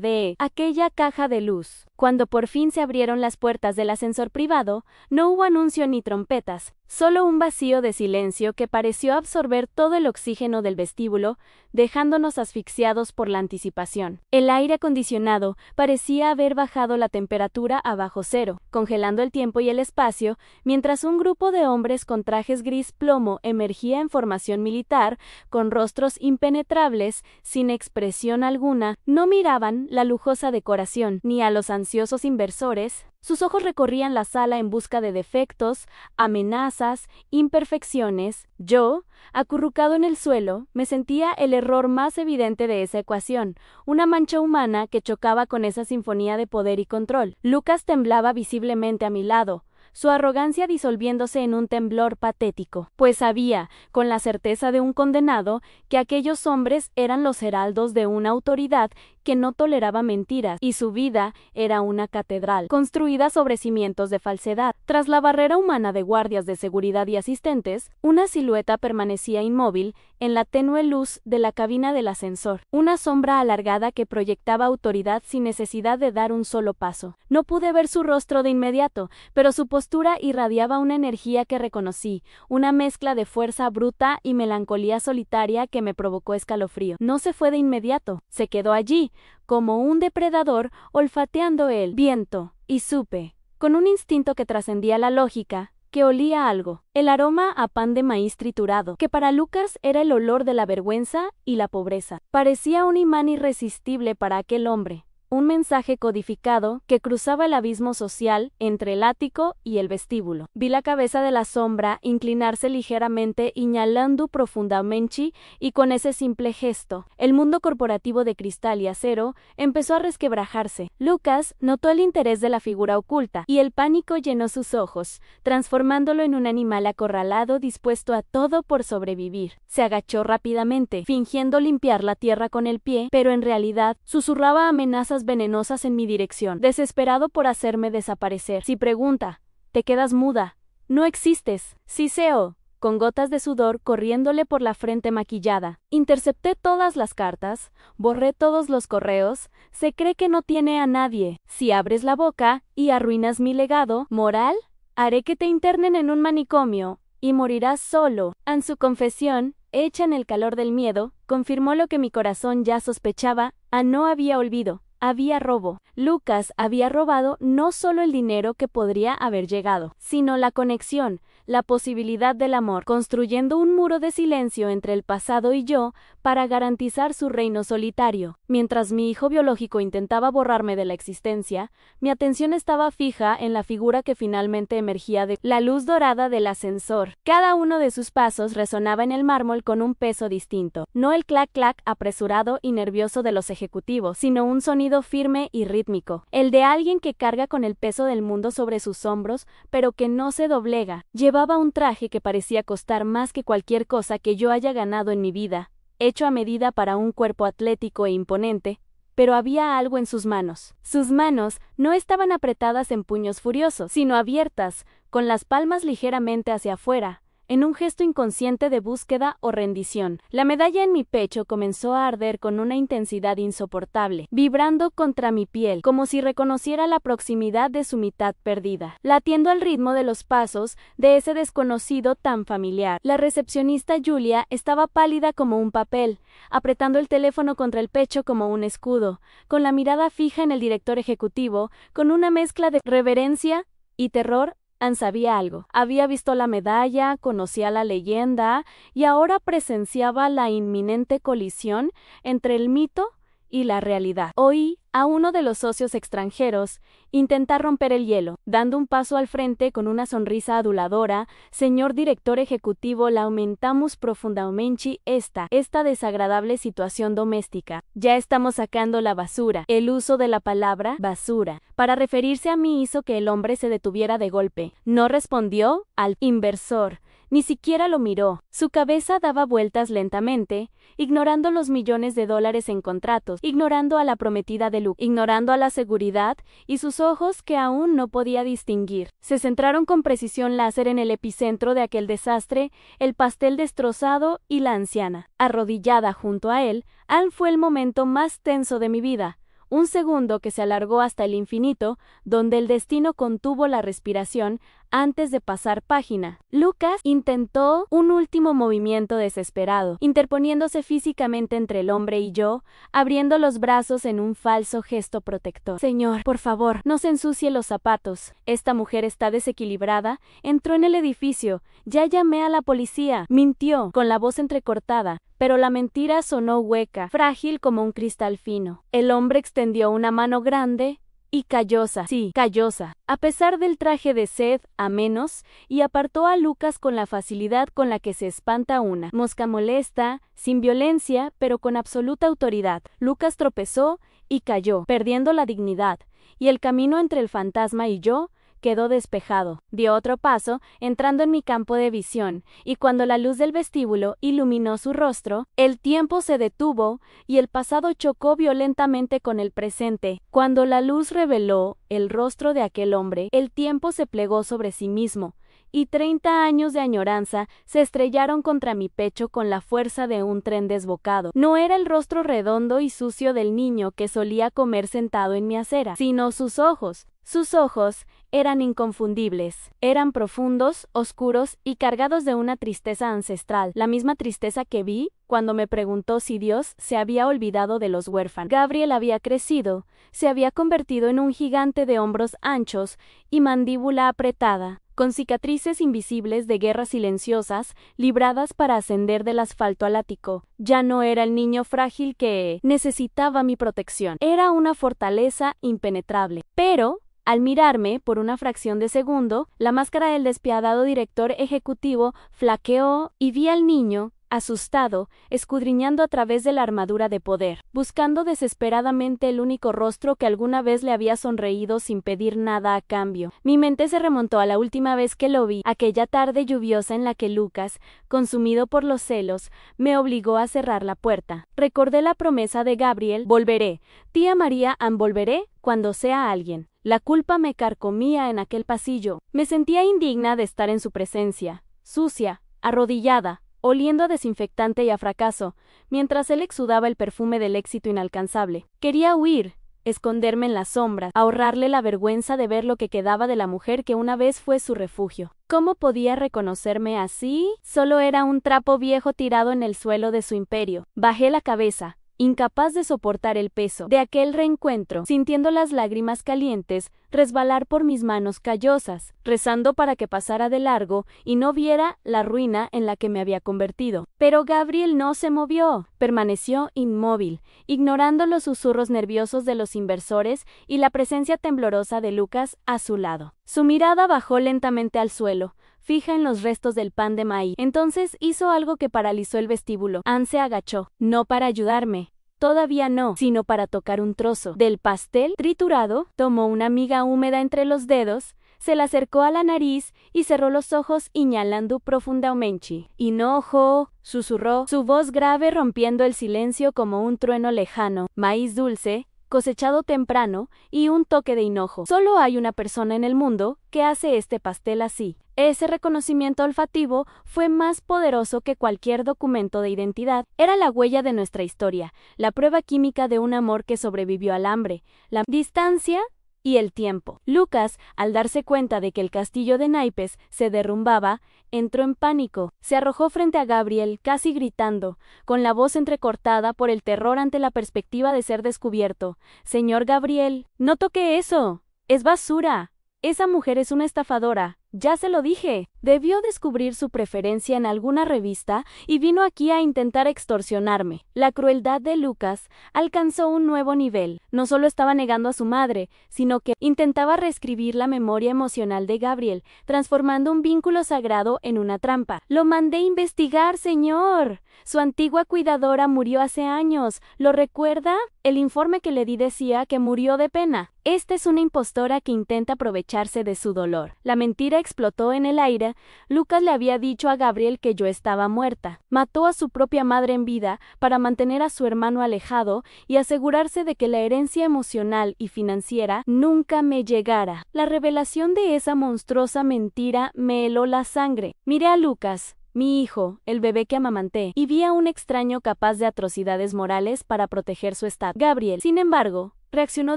[SPEAKER 1] de aquella caja de luz. Cuando por fin se abrieron las puertas del ascensor privado, no hubo anuncio ni trompetas, solo un vacío de silencio que pareció absorber todo el oxígeno del vestíbulo, dejándonos asfixiados por la anticipación. El aire acondicionado parecía haber bajado la temperatura a bajo cero, congelando el tiempo y el espacio, mientras un grupo de hombres con trajes gris plomo emergía en formación militar, con rostros impenetrables, sin expresión alguna. No miraban la lujosa decoración, ni a los ansiosos inversores. Sus ojos recorrían la sala en busca de defectos, amenazas, imperfecciones. Yo, acurrucado en el suelo, me sentía el error más evidente de esa ecuación, una mancha humana que chocaba con esa sinfonía de poder y control. Lucas temblaba visiblemente a mi lado, su arrogancia disolviéndose en un temblor patético, pues sabía, con la certeza de un condenado, que aquellos hombres eran los heraldos de una autoridad que no toleraba mentiras, y su vida era una catedral, construida sobre cimientos de falsedad. Tras la barrera humana de guardias de seguridad y asistentes, una silueta permanecía inmóvil en la tenue luz de la cabina del ascensor, una sombra alargada que proyectaba autoridad sin necesidad de dar un solo paso. No pude ver su rostro de inmediato, pero su postura irradiaba una energía que reconocí, una mezcla de fuerza bruta y melancolía solitaria que me provocó escalofrío. No se fue de inmediato, se quedó allí, como un depredador olfateando el viento, y supe, con un instinto que trascendía la lógica, que olía algo, el aroma a pan de maíz triturado, que para Lucas era el olor de la vergüenza y la pobreza. Parecía un imán irresistible para aquel hombre, un mensaje codificado que cruzaba el abismo social entre el ático y el vestíbulo. Vi la cabeza de la sombra inclinarse ligeramente, inhalando profundamente, y con ese simple gesto, el mundo corporativo de cristal y acero empezó a resquebrajarse. Lucas notó el interés de la figura oculta, y el pánico llenó sus ojos, transformándolo en un animal acorralado dispuesto a todo por sobrevivir. Se agachó rápidamente, fingiendo limpiar la tierra con el pie, pero en realidad susurraba amenazas venenosas en mi dirección, desesperado por hacerme desaparecer. Si pregunta, te quedas muda, no existes. Siseo, con gotas de sudor corriéndole por la frente maquillada. Intercepté todas las cartas, borré todos los correos. Se cree que no tiene a nadie. Si abres la boca y arruinas mi legado moral, haré que te internen en un manicomio y morirás solo. En su confesión, hecha en el calor del miedo, confirmó lo que mi corazón ya sospechaba. No había olvido. Había robo. Lucas había robado no solo el dinero que podría haber llegado, sino la conexión, la posibilidad del amor, construyendo un muro de silencio entre el pasado y yo para garantizar su reino solitario. Mientras mi hijo biológico intentaba borrarme de la existencia, mi atención estaba fija en la figura que finalmente emergía de la luz dorada del ascensor. Cada uno de sus pasos resonaba en el mármol con un peso distinto, no el clac-clac apresurado y nervioso de los ejecutivos, sino un sonido firme y rítmico, el de alguien que carga con el peso del mundo sobre sus hombros, pero que no se doblega. Llevaba un traje que parecía costar más que cualquier cosa que yo haya ganado en mi vida, hecho a medida para un cuerpo atlético e imponente, pero había algo en sus manos. Sus manos no estaban apretadas en puños furiosos, sino abiertas, con las palmas ligeramente hacia afuera, en un gesto inconsciente de búsqueda o rendición. La medalla en mi pecho comenzó a arder con una intensidad insoportable, vibrando contra mi piel, como si reconociera la proximidad de su mitad perdida, latiendo al ritmo de los pasos de ese desconocido tan familiar. La recepcionista Julia estaba pálida como un papel, apretando el teléfono contra el pecho como un escudo, con la mirada fija en el director ejecutivo, con una mezcla de reverencia y terror. Ann sabía algo. Había visto la medalla, conocía la leyenda y ahora presenciaba la inminente colisión entre el mito y la realidad. Oí a uno de los socios extranjeros intentar romper el hielo, dando un paso al frente con una sonrisa aduladora. Señor director ejecutivo, lamentamos profundamente esta desagradable situación doméstica. Ya estamos sacando la basura. El uso de la palabra basura para referirse a mí hizo que el hombre se detuviera de golpe. No respondió al inversor. Ni siquiera lo miró. Su cabeza daba vueltas lentamente, ignorando los millones de dólares en contratos, ignorando a la prometida de Luke, ignorando a la seguridad, y sus ojos, que aún no podía distinguir, se centraron con precisión láser en el epicentro de aquel desastre, el pastel destrozado y la anciana. Arrodillada junto a él, Ann fue el momento más tenso de mi vida. Un segundo que se alargó hasta el infinito, donde el destino contuvo la respiración antes de pasar página. Lucas intentó un último movimiento desesperado, interponiéndose físicamente entre el hombre y yo, abriendo los brazos en un falso gesto protector. Señor, por favor, no se ensucie los zapatos. Esta mujer está desequilibrada. Entró en el edificio. Ya llamé a la policía. Mintió, con la voz entrecortada. Pero la mentira sonó hueca, frágil como un cristal fino. El hombre extendió una mano grande y callosa, sí, callosa, a pesar del traje de sed, a menos, y apartó a Lucas con la facilidad con la que se espanta una mosca molesta, sin violencia, pero con absoluta autoridad. Lucas tropezó y cayó, perdiendo la dignidad, y el camino entre el fantasma y yo quedó despejado. Dio otro paso, entrando en mi campo de visión, y cuando la luz del vestíbulo iluminó su rostro, el tiempo se detuvo y el pasado chocó violentamente con el presente. Cuando la luz reveló el rostro de aquel hombre, el tiempo se plegó sobre sí mismo, y 30 años de añoranza se estrellaron contra mi pecho con la fuerza de un tren desbocado. No era el rostro redondo y sucio del niño que solía comer sentado en mi acera, sino sus ojos. Sus ojos eran inconfundibles, eran profundos, oscuros y cargados de una tristeza ancestral, la misma tristeza que vi cuando me preguntó si Dios se había olvidado de los huérfanos. Gabriel había crecido, se había convertido en un gigante de hombros anchos y mandíbula apretada, con cicatrices invisibles de guerras silenciosas libradas para ascender del asfalto al ático. Ya no era el niño frágil que necesitaba mi protección, era una fortaleza impenetrable. Pero al mirarme por una fracción de segundo, la máscara del despiadado director ejecutivo flaqueó y vi al niño, asustado, escudriñando a través de la armadura de poder, buscando desesperadamente el único rostro que alguna vez le había sonreído sin pedir nada a cambio. Mi mente se remontó a la última vez que lo vi, aquella tarde lluviosa en la que Lucas, consumido por los celos, me obligó a cerrar la puerta. Recordé la promesa de Gabriel: volveré, tía María Ann, volveré cuando sea alguien. La culpa me carcomía en aquel pasillo. Me sentía indigna de estar en su presencia, sucia, arrodillada, oliendo a desinfectante y a fracaso, mientras él exudaba el perfume del éxito inalcanzable. Quería huir, esconderme en las sombras, ahorrarle la vergüenza de ver lo que quedaba de la mujer que una vez fue su refugio. ¿Cómo podía reconocerme así? Solo era un trapo viejo tirado en el suelo de su imperio. Bajé la cabeza, incapaz de soportar el peso de aquel reencuentro, sintiendo las lágrimas calientes resbalar por mis manos callosas, rezando para que pasara de largo y no viera la ruina en la que me había convertido. Pero Gabriel no se movió, permaneció inmóvil, ignorando los susurros nerviosos de los inversores y la presencia temblorosa de Lucas a su lado. Su mirada bajó lentamente al suelo, fija en los restos del pan de maíz. Entonces hizo algo que paralizó el vestíbulo. Ann se agachó, no para ayudarme, todavía no, sino para tocar un trozo del pastel triturado. Tomó una miga húmeda entre los dedos, se la acercó a la nariz y cerró los ojos inhalando profundamente. «Hinojo», susurró, su voz grave rompiendo el silencio como un trueno lejano. «Maíz dulce, cosechado temprano, y un toque de hinojo. Solo hay una persona en el mundo que hace este pastel así. Ese reconocimiento olfativo fue más poderoso que cualquier documento de identidad. Era la huella de nuestra historia, la prueba química de un amor que sobrevivió al hambre, la distancia y el tiempo. Lucas, al darse cuenta de que el castillo de naipes se derrumbaba, entró en pánico. Se arrojó frente a Gabriel, casi gritando, con la voz entrecortada por el terror ante la perspectiva de ser descubierto. «Señor Gabriel, no toque eso. Es basura. Esa mujer es una estafadora. Ya se lo dije». Debió descubrir su preferencia en alguna revista y vino aquí a intentar extorsionarme. La crueldad de Lucas alcanzó un nuevo nivel. No solo estaba negando a su madre, sino que intentaba reescribir la memoria emocional de Gabriel, transformando un vínculo sagrado en una trampa. «Lo mandé investigar, señor. Su antigua cuidadora murió hace años. ¿Lo recuerda? El informe que le di decía que murió de pena. Esta es una impostora que intenta aprovecharse de su dolor». La mentira explotó en el aire. Lucas le había dicho a Gabriel que yo estaba muerta. Mató a su propia madre en vida para mantener a su hermano alejado y asegurarse de que la herencia emocional y financiera nunca me llegara. La revelación de esa monstruosa mentira me heló la sangre. Miré a Lucas, mi hijo, el bebé que amamanté, y vi a un extraño capaz de atrocidades morales para proteger su estado. Gabriel, sin embargo, reaccionó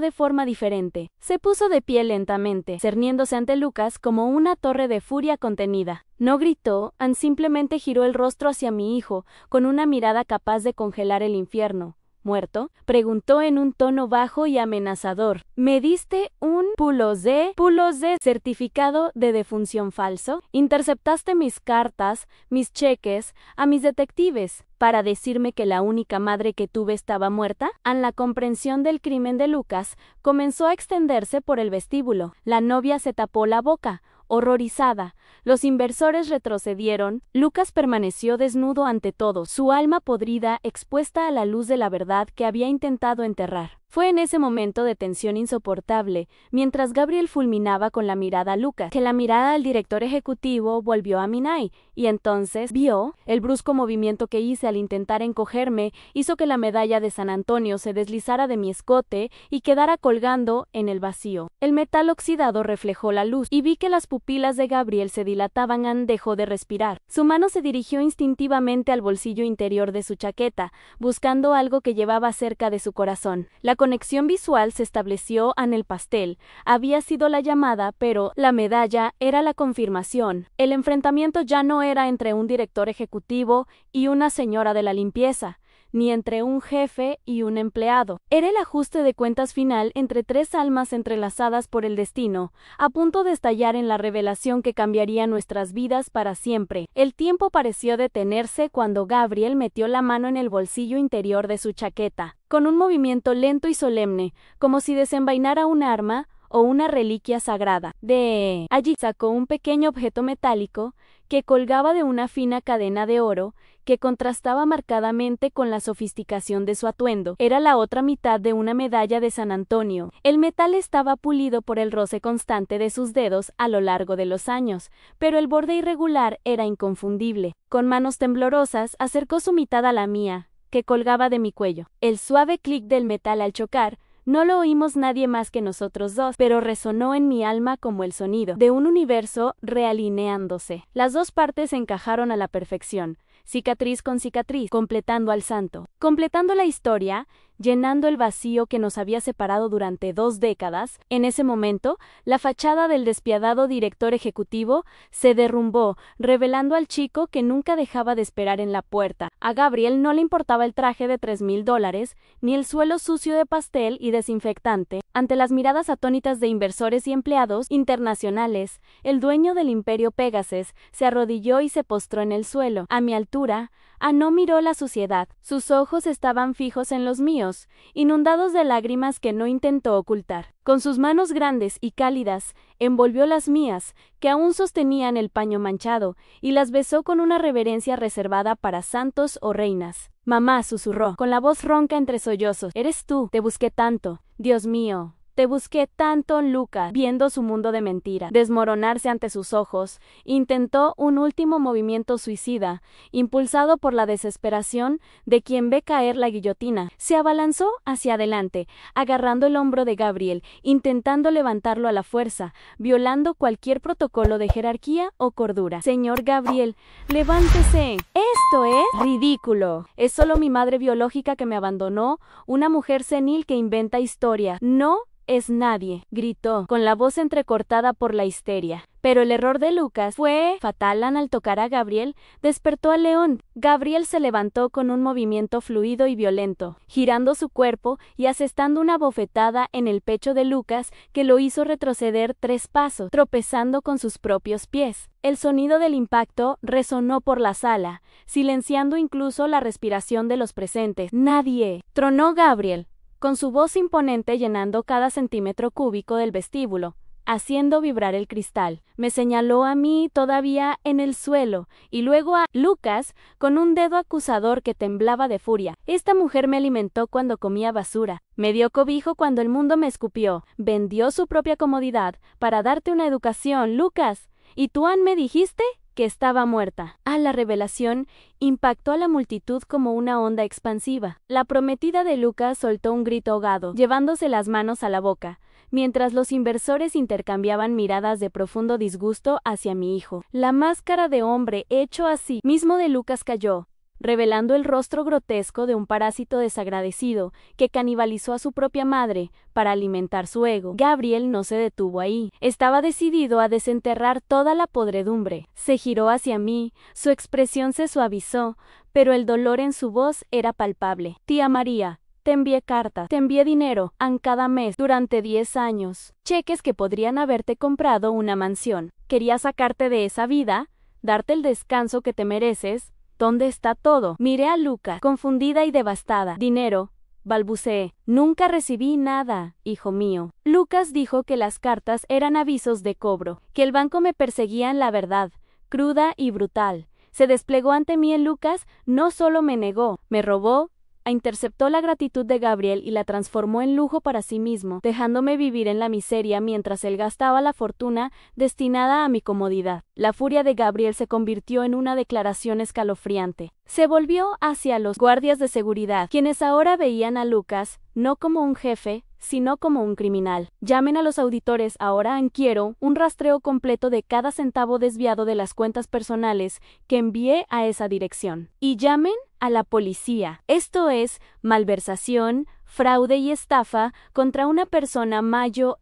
[SPEAKER 1] de forma diferente. Se puso de pie lentamente, cerniéndose ante Lucas como una torre de furia contenida. No gritó, simplemente giró el rostro hacia mi hijo, con una mirada capaz de congelar el infierno. ¿Muerto?, preguntó en un tono bajo y amenazador. ¿Me diste un pulos de certificado de defunción falso? ¿Interceptaste mis cartas, mis cheques, a mis detectives, para decirme que la única madre que tuve estaba muerta? La comprensión del crimen de Lucas comenzó a extenderse por el vestíbulo. La novia se tapó la boca, horrorizada. Los inversores retrocedieron. Lucas permaneció desnudo ante todos, su alma podrida expuesta a la luz de la verdad que había intentado enterrar. Fue en ese momento de tensión insoportable, mientras Gabriel fulminaba con la mirada a Lucas, que la mirada del director ejecutivo volvió a Minay, y entonces vio el brusco movimiento que hice al intentar encogerme, hizo que la medalla de San Antonio se deslizara de mi escote y quedara colgando en el vacío. El metal oxidado reflejó la luz, y vi que las pupilas de Gabriel se dilataban. Dejó de respirar. Su mano se dirigió instintivamente al bolsillo interior de su chaqueta, buscando algo que llevaba cerca de su corazón. La conexión visual se estableció en el pastel. Había sido la llamada, pero la medalla era la confirmación. El enfrentamiento ya no era entre un director ejecutivo y una señora de la limpieza, ni entre un jefe y un empleado. Era el ajuste de cuentas final entre tres almas entrelazadas por el destino, a punto de estallar en la revelación que cambiaría nuestras vidas para siempre. El tiempo pareció detenerse cuando Gabriel metió la mano en el bolsillo interior de su chaqueta. Con un movimiento lento y solemne, como si desenvainara un arma o una reliquia sagrada. De allí sacó un pequeño objeto metálico que colgaba de una fina cadena de oro que contrastaba marcadamente con la sofisticación de su atuendo. Era la otra mitad de una medalla de San Antonio. El metal estaba pulido por el roce constante de sus dedos a lo largo de los años, pero el borde irregular era inconfundible. Con manos temblorosas acercó su mitad a la mía, que colgaba de mi cuello. El suave clic del metal al chocar no lo oímos nadie más que nosotros dos, pero resonó en mi alma como el sonido de un universo realineándose. Las dos partes encajaron a la perfección, cicatriz con cicatriz, completando al santo, completando la historia, llenando el vacío que nos había separado durante 2 décadas. En ese momento, la fachada del despiadado director ejecutivo se derrumbó, revelando al chico que nunca dejaba de esperar en la puerta. A Gabriel no le importaba el traje de $3,000, ni el suelo sucio de pastel y desinfectante. Ante las miradas atónitas de inversores y empleados internacionales, el dueño del imperio Pegasus se arrodilló y se postró en el suelo. A mi altura, no miró la suciedad. Sus ojos estaban fijos en los míos, inundados de lágrimas que no intentó ocultar. Con sus manos grandes y cálidas, envolvió las mías, que aún sostenían el paño manchado, y las besó con una reverencia reservada para santos o reinas. «Mamá», susurró, con la voz ronca entre sollozos, «eres tú, te busqué tanto. Dios mío, Te busqué tanto, Lucas. Viendo su mundo de mentira desmoronarse ante sus ojos, intentó un último movimiento suicida, impulsado por la desesperación de quien ve caer la guillotina. Se abalanzó hacia adelante, agarrando el hombro de Gabriel, intentando levantarlo a la fuerza, violando cualquier protocolo de jerarquía o cordura. Señor Gabriel, levántese. Esto es ridículo. Es solo mi madre biológica que me abandonó, una mujer senil que inventa historia. No es nadie, gritó, con la voz entrecortada por la histeria. Pero el error de Lucas fue fatal. Al tocar a Gabriel, despertó al león. Gabriel se levantó con un movimiento fluido y violento, girando su cuerpo y asestando una bofetada en el pecho de Lucas que lo hizo retroceder 3 pasos, tropezando con sus propios pies. El sonido del impacto resonó por la sala, silenciando incluso la respiración de los presentes. ¡Nadie!, tronó Gabriel, con su voz imponente llenando cada centímetro cúbico del vestíbulo, haciendo vibrar el cristal. Me señaló a mí todavía en el suelo, y luego a Lucas con un dedo acusador que temblaba de furia. Esta mujer me alimentó cuando comía basura, me dio cobijo cuando el mundo me escupió, vendió su propia comodidad para darte una educación, Lucas. ¿Y tú, Ann, me dijiste que estaba muerta? La revelación impactó a la multitud como una onda expansiva. La prometida de Lucas soltó un grito ahogado, llevándose las manos a la boca, mientras los inversores intercambiaban miradas de profundo disgusto hacia mi hijo. La máscara de hombre hecho así mismo de Lucas cayó, revelando el rostro grotesco de un parásito desagradecido que canibalizó a su propia madre para alimentar su ego. Gabriel no se detuvo ahí. Estaba decidido a desenterrar toda la podredumbre. Se giró hacia mí, su expresión se suavizó, pero el dolor en su voz era palpable. Tía María, te envié cartas, te envié dinero, cada mes, durante 10 años. Cheques que podrían haberte comprado una mansión. Quería sacarte de esa vida, darte el descanso que te mereces. ¿Dónde está todo? Miré a Lucas, confundida y devastada. Dinero, balbuceé. Nunca recibí nada, hijo mío. Lucas dijo que las cartas eran avisos de cobro, que el banco me perseguía en la verdad, cruda y brutal. Se desplegó ante mí en Lucas, no solo me negó, me robó, interceptó la gratitud de Gabriel y la transformó en lujo para sí mismo, dejándome vivir en la miseria mientras él gastaba la fortuna destinada a mi comodidad. La furia de Gabriel se convirtió en una declaración escalofriante. Se volvió hacia los guardias de seguridad, quienes ahora veían a Lucas no como un jefe, sino como un criminal. Llamen a los auditores ahora. Quiero un rastreo completo de cada centavo desviado de las cuentas personales que envié a esa dirección. Y llamen a la policía. Esto es malversación, fraude y estafa contra una persona mayor.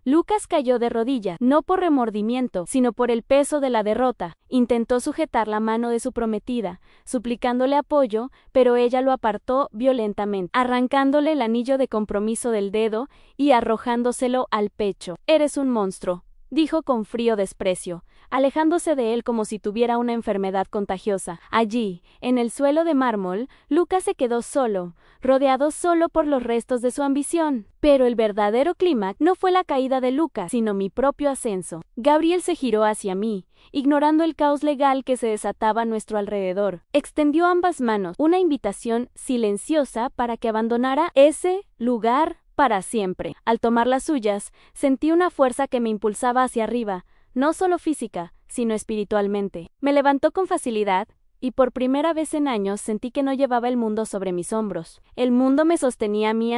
[SPEAKER 1] Lucas cayó de rodillas, no por remordimiento, sino por el peso de la derrota. Intentó sujetar la mano de su prometida, suplicándole apoyo, pero ella lo apartó violentamente, arrancándole el anillo de compromiso del dedo y arrojándoselo al pecho. Eres un monstruo, dijo con frío desprecio, alejándose de él como si tuviera una enfermedad contagiosa. Allí, en el suelo de mármol, Lucas se quedó solo, rodeado solo por los restos de su ambición. Pero el verdadero clímax no fue la caída de Lucas, sino mi propio ascenso. Gabriel se giró hacia mí, ignorando el caos legal que se desataba a nuestro alrededor. Extendió ambas manos, una invitación silenciosa para que abandonara ese lugar para siempre. Al tomar las suyas, sentí una fuerza que me impulsaba hacia arriba, no solo física, sino espiritualmente. Me levantó con facilidad, y por primera vez en años sentí que no llevaba el mundo sobre mis hombros. El mundo me sostenía a mí.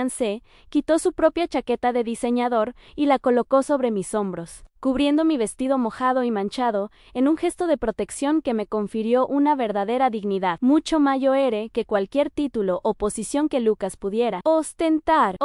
[SPEAKER 1] Quitó su propia chaqueta de diseñador y la colocó sobre mis hombros, cubriendo mi vestido mojado y manchado, en un gesto de protección que me confirió una verdadera dignidad, mucho mayor que cualquier título o posición que Lucas pudiera ostentar.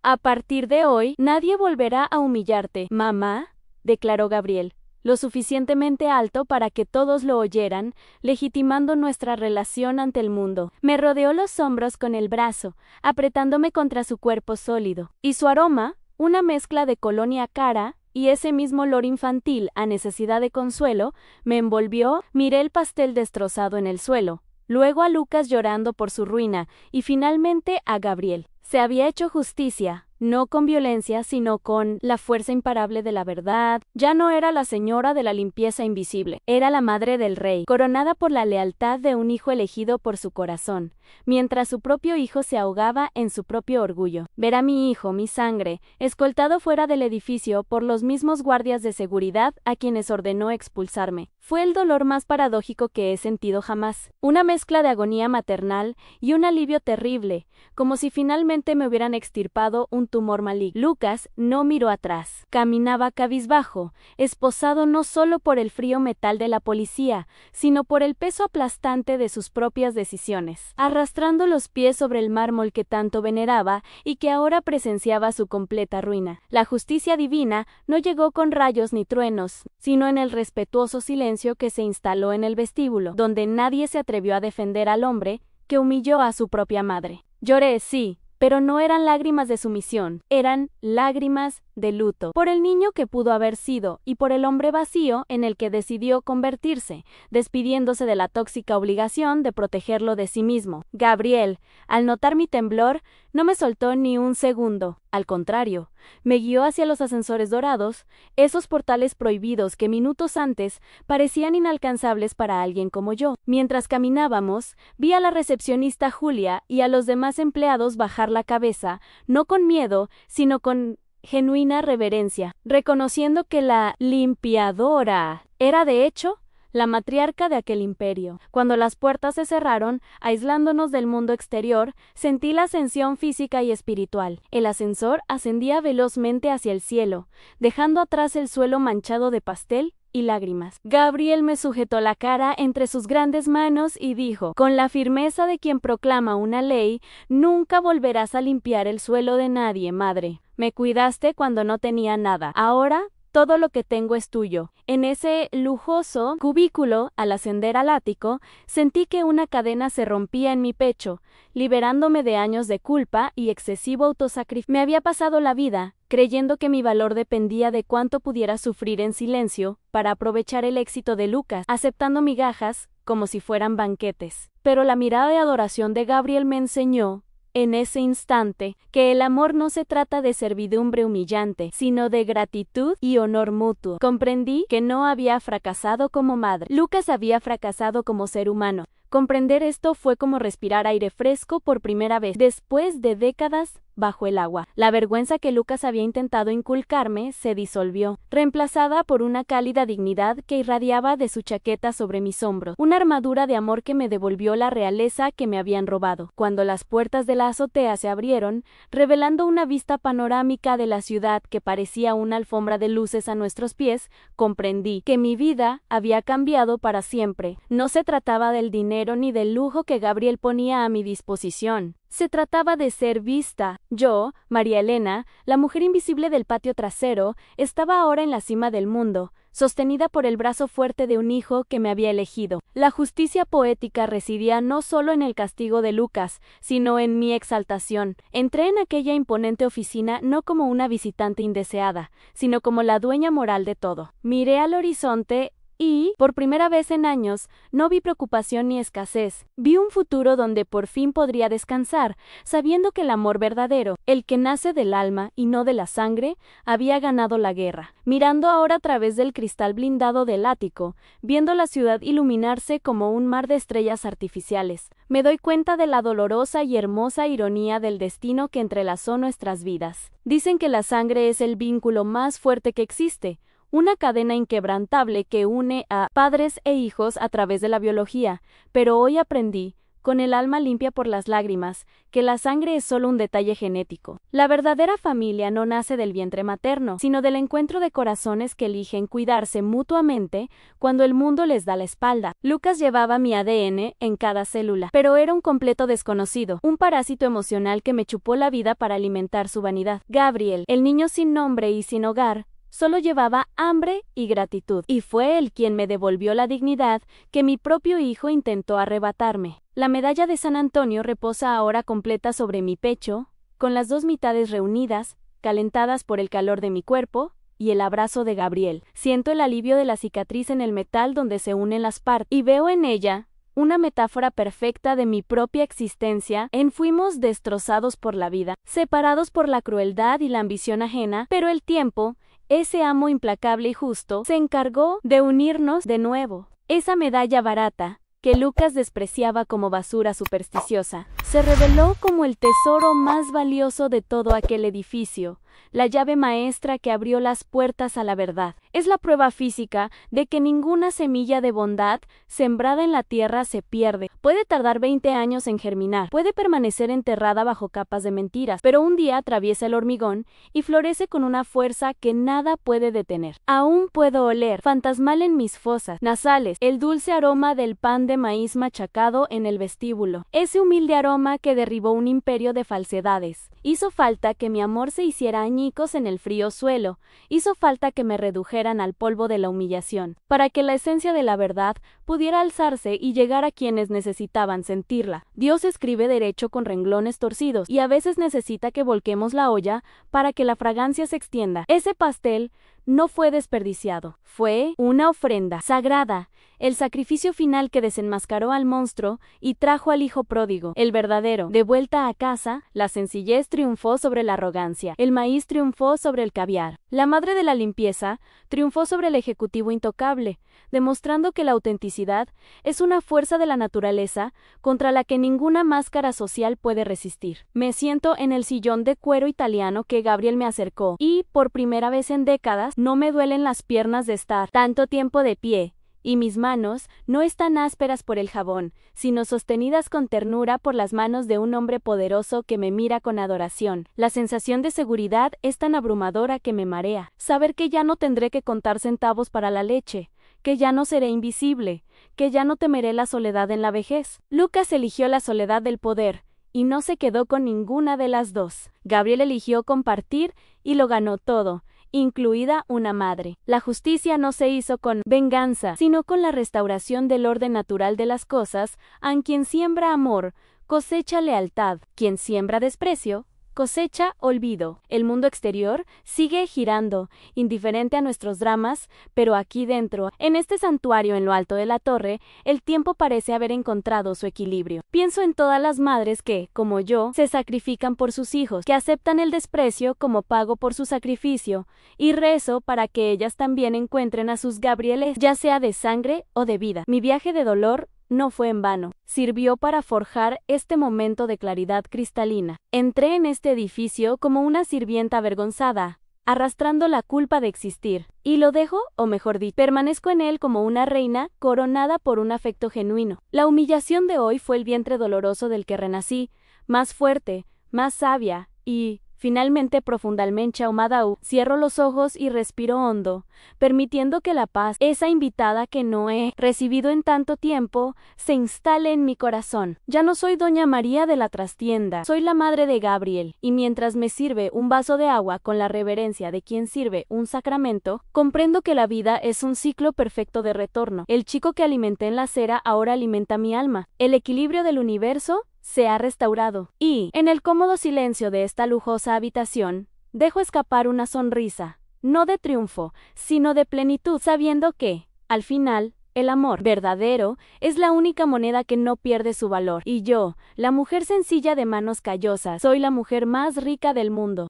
[SPEAKER 1] A partir de hoy, nadie volverá a humillarte, mamá, declaró Gabriel, lo suficientemente alto para que todos lo oyeran, legitimando nuestra relación ante el mundo. Me rodeó los hombros con el brazo, apretándome contra su cuerpo sólido, y su aroma, una mezcla de colonia cara y ese mismo olor infantil a necesidad de consuelo, me envolvió. Miré el pastel destrozado en el suelo, luego a Lucas llorando por su ruina, y finalmente a Gabriel. Se había hecho justicia, no con violencia, sino con la fuerza imparable de la verdad. Ya no era la señora de la limpieza invisible, era la madre del rey, coronada por la lealtad de un hijo elegido por su corazón, mientras su propio hijo se ahogaba en su propio orgullo. Ver a mi hijo, mi sangre, escoltado fuera del edificio por los mismos guardias de seguridad a quienes ordenó expulsarme, fue el dolor más paradójico que he sentido jamás. Una mezcla de agonía maternal y un alivio terrible, como si finalmente me hubieran extirpado un tumor maligno. Lucas no miró atrás. Caminaba cabizbajo, esposado no solo por el frío metal de la policía, sino por el peso aplastante de sus propias decisiones, arrastrando los pies sobre el mármol que tanto veneraba y que ahora presenciaba su completa ruina. La justicia divina no llegó con rayos ni truenos, sino en el respetuoso silencio que se instaló en el vestíbulo, donde nadie se atrevió a defender al hombre que humilló a su propia madre. Lloré, sí, pero no eran lágrimas de sumisión, eran lágrimas de luto, por el niño que pudo haber sido y por el hombre vacío en el que decidió convertirse, despidiéndose de la tóxica obligación de protegerlo de sí mismo. Gabriel, al notar mi temblor, no me soltó ni un segundo, al contrario, me guió hacia los ascensores dorados, esos portales prohibidos que minutos antes parecían inalcanzables para alguien como yo. Mientras caminábamos, vi a la recepcionista Julia y a los demás empleados bajar la cabeza, no con miedo, sino con genuina reverencia, reconociendo que la limpiadora era de hecho la matriarca de aquel imperio. Cuando las puertas se cerraron, aislándonos del mundo exterior, sentí la ascensión física y espiritual. El ascensor ascendía velozmente hacia el cielo, dejando atrás el suelo manchado de pastel y lágrimas. Gabriel me sujetó la cara entre sus grandes manos y dijo, con la firmeza de quien proclama una ley, nunca volverás a limpiar el suelo de nadie, madre. Me cuidaste cuando no tenía nada. Ahora todo lo que tengo es tuyo. En ese lujoso cubículo, al ascender al ático, sentí que una cadena se rompía en mi pecho, liberándome de años de culpa y excesivo autosacrificio. Me había pasado la vida creyendo que mi valor dependía de cuánto pudiera sufrir en silencio para aprovechar el éxito de Lucas, aceptando migajas como si fueran banquetes. Pero la mirada de adoración de Gabriel me enseñó, en ese instante, que el amor no se trata de servidumbre humillante, sino de gratitud y honor mutuo. Comprendí que no había fracasado como madre. Lucas había fracasado como ser humano. Comprender esto fue como respirar aire fresco por primera vez, después de décadas bajo el agua. La vergüenza que Lucas había intentado inculcarme se disolvió, reemplazada por una cálida dignidad que irradiaba de su chaqueta sobre mis hombros, una armadura de amor que me devolvió la realeza que me habían robado. Cuando las puertas de la azotea se abrieron, revelando una vista panorámica de la ciudad que parecía una alfombra de luces a nuestros pies, comprendí que mi vida había cambiado para siempre. No se trataba del dinero ni del lujo que Gabriel ponía a mi disposición. Se trataba de ser vista. Yo, María Elena, la mujer invisible del patio trasero, estaba ahora en la cima del mundo, sostenida por el brazo fuerte de un hijo que me había elegido. La justicia poética residía no solo en el castigo de Lucas, sino en mi exaltación. Entré en aquella imponente oficina no como una visitante indeseada, sino como la dueña moral de todo. Miré al horizonte y, por primera vez en años, no vi preocupación ni escasez. Vi un futuro donde por fin podría descansar, sabiendo que el amor verdadero, el que nace del alma y no de la sangre, había ganado la guerra. Mirando ahora a través del cristal blindado del ático, viendo la ciudad iluminarse como un mar de estrellas artificiales, me doy cuenta de la dolorosa y hermosa ironía del destino que entrelazó nuestras vidas. Dicen que la sangre es el vínculo más fuerte que existe, una cadena inquebrantable que une a padres e hijos a través de la biología, pero hoy aprendí, con el alma limpia por las lágrimas, que la sangre es solo un detalle genético. La verdadera familia no nace del vientre materno, sino del encuentro de corazones que eligen cuidarse mutuamente cuando el mundo les da la espalda. Lucas llevaba mi ADN en cada célula, pero era un completo desconocido, un parásito emocional que me chupó la vida para alimentar su vanidad. Gabriel, el niño sin nombre y sin hogar, solo llevaba hambre y gratitud, y fue él quien me devolvió la dignidad que mi propio hijo intentó arrebatarme. La medalla de San Antonio reposa ahora completa sobre mi pecho, con las dos mitades reunidas, calentadas por el calor de mi cuerpo y el abrazo de Gabriel. Siento el alivio de la cicatriz en el metal donde se unen las partes, y veo en ella una metáfora perfecta de mi propia existencia, fuimos destrozados por la vida, separados por la crueldad y la ambición ajena, pero el tiempo, ese amo implacable y justo, se encargó de unirnos de nuevo. Esa medalla barata, que Lucas despreciaba como basura supersticiosa, se reveló como el tesoro más valioso de todo aquel edificio, la llave maestra que abrió las puertas a la verdad. Es la prueba física de que ninguna semilla de bondad sembrada en la tierra se pierde. Puede tardar 20 años en germinar, puede permanecer enterrada bajo capas de mentiras, pero un día atraviesa el hormigón y florece con una fuerza que nada puede detener. Aún puedo oler, fantasmal en mis fosas nasales, el dulce aroma del pan de maíz machacado en el vestíbulo. Ese humilde aroma que derribó un imperio de falsedades. Hizo falta que mi amor se hiciera añicos en el frío suelo, hizo falta que me redujeran al polvo de la humillación, para que la esencia de la verdad pudiera alzarse y llegar a quienes necesitaban sentirla. Dios escribe derecho con renglones torcidos, y a veces necesita que volquemos la olla para que la fragancia se extienda. Ese pastel no fue desperdiciado, fue una ofrenda sagrada, el sacrificio final que desenmascaró al monstruo y trajo al hijo pródigo, el verdadero. De vuelta a casa, la sencillez triunfó sobre la arrogancia, el maíz triunfó sobre el caviar, la madre de la limpieza triunfó sobre el ejecutivo intocable, demostrando que la autenticidad es una fuerza de la naturaleza contra la que ninguna máscara social puede resistir. Me siento en el sillón de cuero italiano que Gabriel me acercó y, por primera vez en décadas, no me duelen las piernas de estar tanto tiempo de pie, y mis manos no están ásperas por el jabón, sino sostenidas con ternura por las manos de un hombre poderoso que me mira con adoración. La sensación de seguridad es tan abrumadora que me marea. Saber que ya no tendré que contar centavos para la leche, que ya no seré invisible, que ya no temeré la soledad en la vejez. Lucas eligió la soledad del poder, y no se quedó con ninguna de las dos. Gabriel eligió compartir y lo ganó todo, incluida una madre. La justicia no se hizo con venganza, sino con la restauración del orden natural de las cosas. A quien siembra amor, cosecha lealtad. Quien siembra desprecio, cosecha olvido. El mundo exterior sigue girando, indiferente a nuestros dramas, pero aquí dentro, en este santuario en lo alto de la torre, el tiempo parece haber encontrado su equilibrio. Pienso en todas las madres que, como yo, se sacrifican por sus hijos, que aceptan el desprecio como pago por su sacrificio, y rezo para que ellas también encuentren a sus Gabrieles, ya sea de sangre o de vida. Mi viaje de dolor no fue en vano, sirvió para forjar este momento de claridad cristalina. Entré en este edificio como una sirvienta avergonzada, arrastrando la culpa de existir, y lo dejo, o mejor dicho, permanezco en él como una reina coronada por un afecto genuino. La humillación de hoy fue el vientre doloroso del que renací, más fuerte, más sabia, y finalmente profundamente ahumada. Cierro los ojos y respiro hondo, permitiendo que la paz, esa invitada que no he recibido en tanto tiempo, se instale en mi corazón. Ya no soy doña María de la trastienda, soy la madre de Gabriel, y mientras me sirve un vaso de agua con la reverencia de quien sirve un sacramento, comprendo que la vida es un ciclo perfecto de retorno. El chico que alimenté en la acera ahora alimenta mi alma. El equilibrio del universo se ha restaurado, y, en el cómodo silencio de esta lujosa habitación, dejo escapar una sonrisa, no de triunfo, sino de plenitud, sabiendo que, al final, el amor verdadero es la única moneda que no pierde su valor, y yo, la mujer sencilla de manos callosas, soy la mujer más rica del mundo.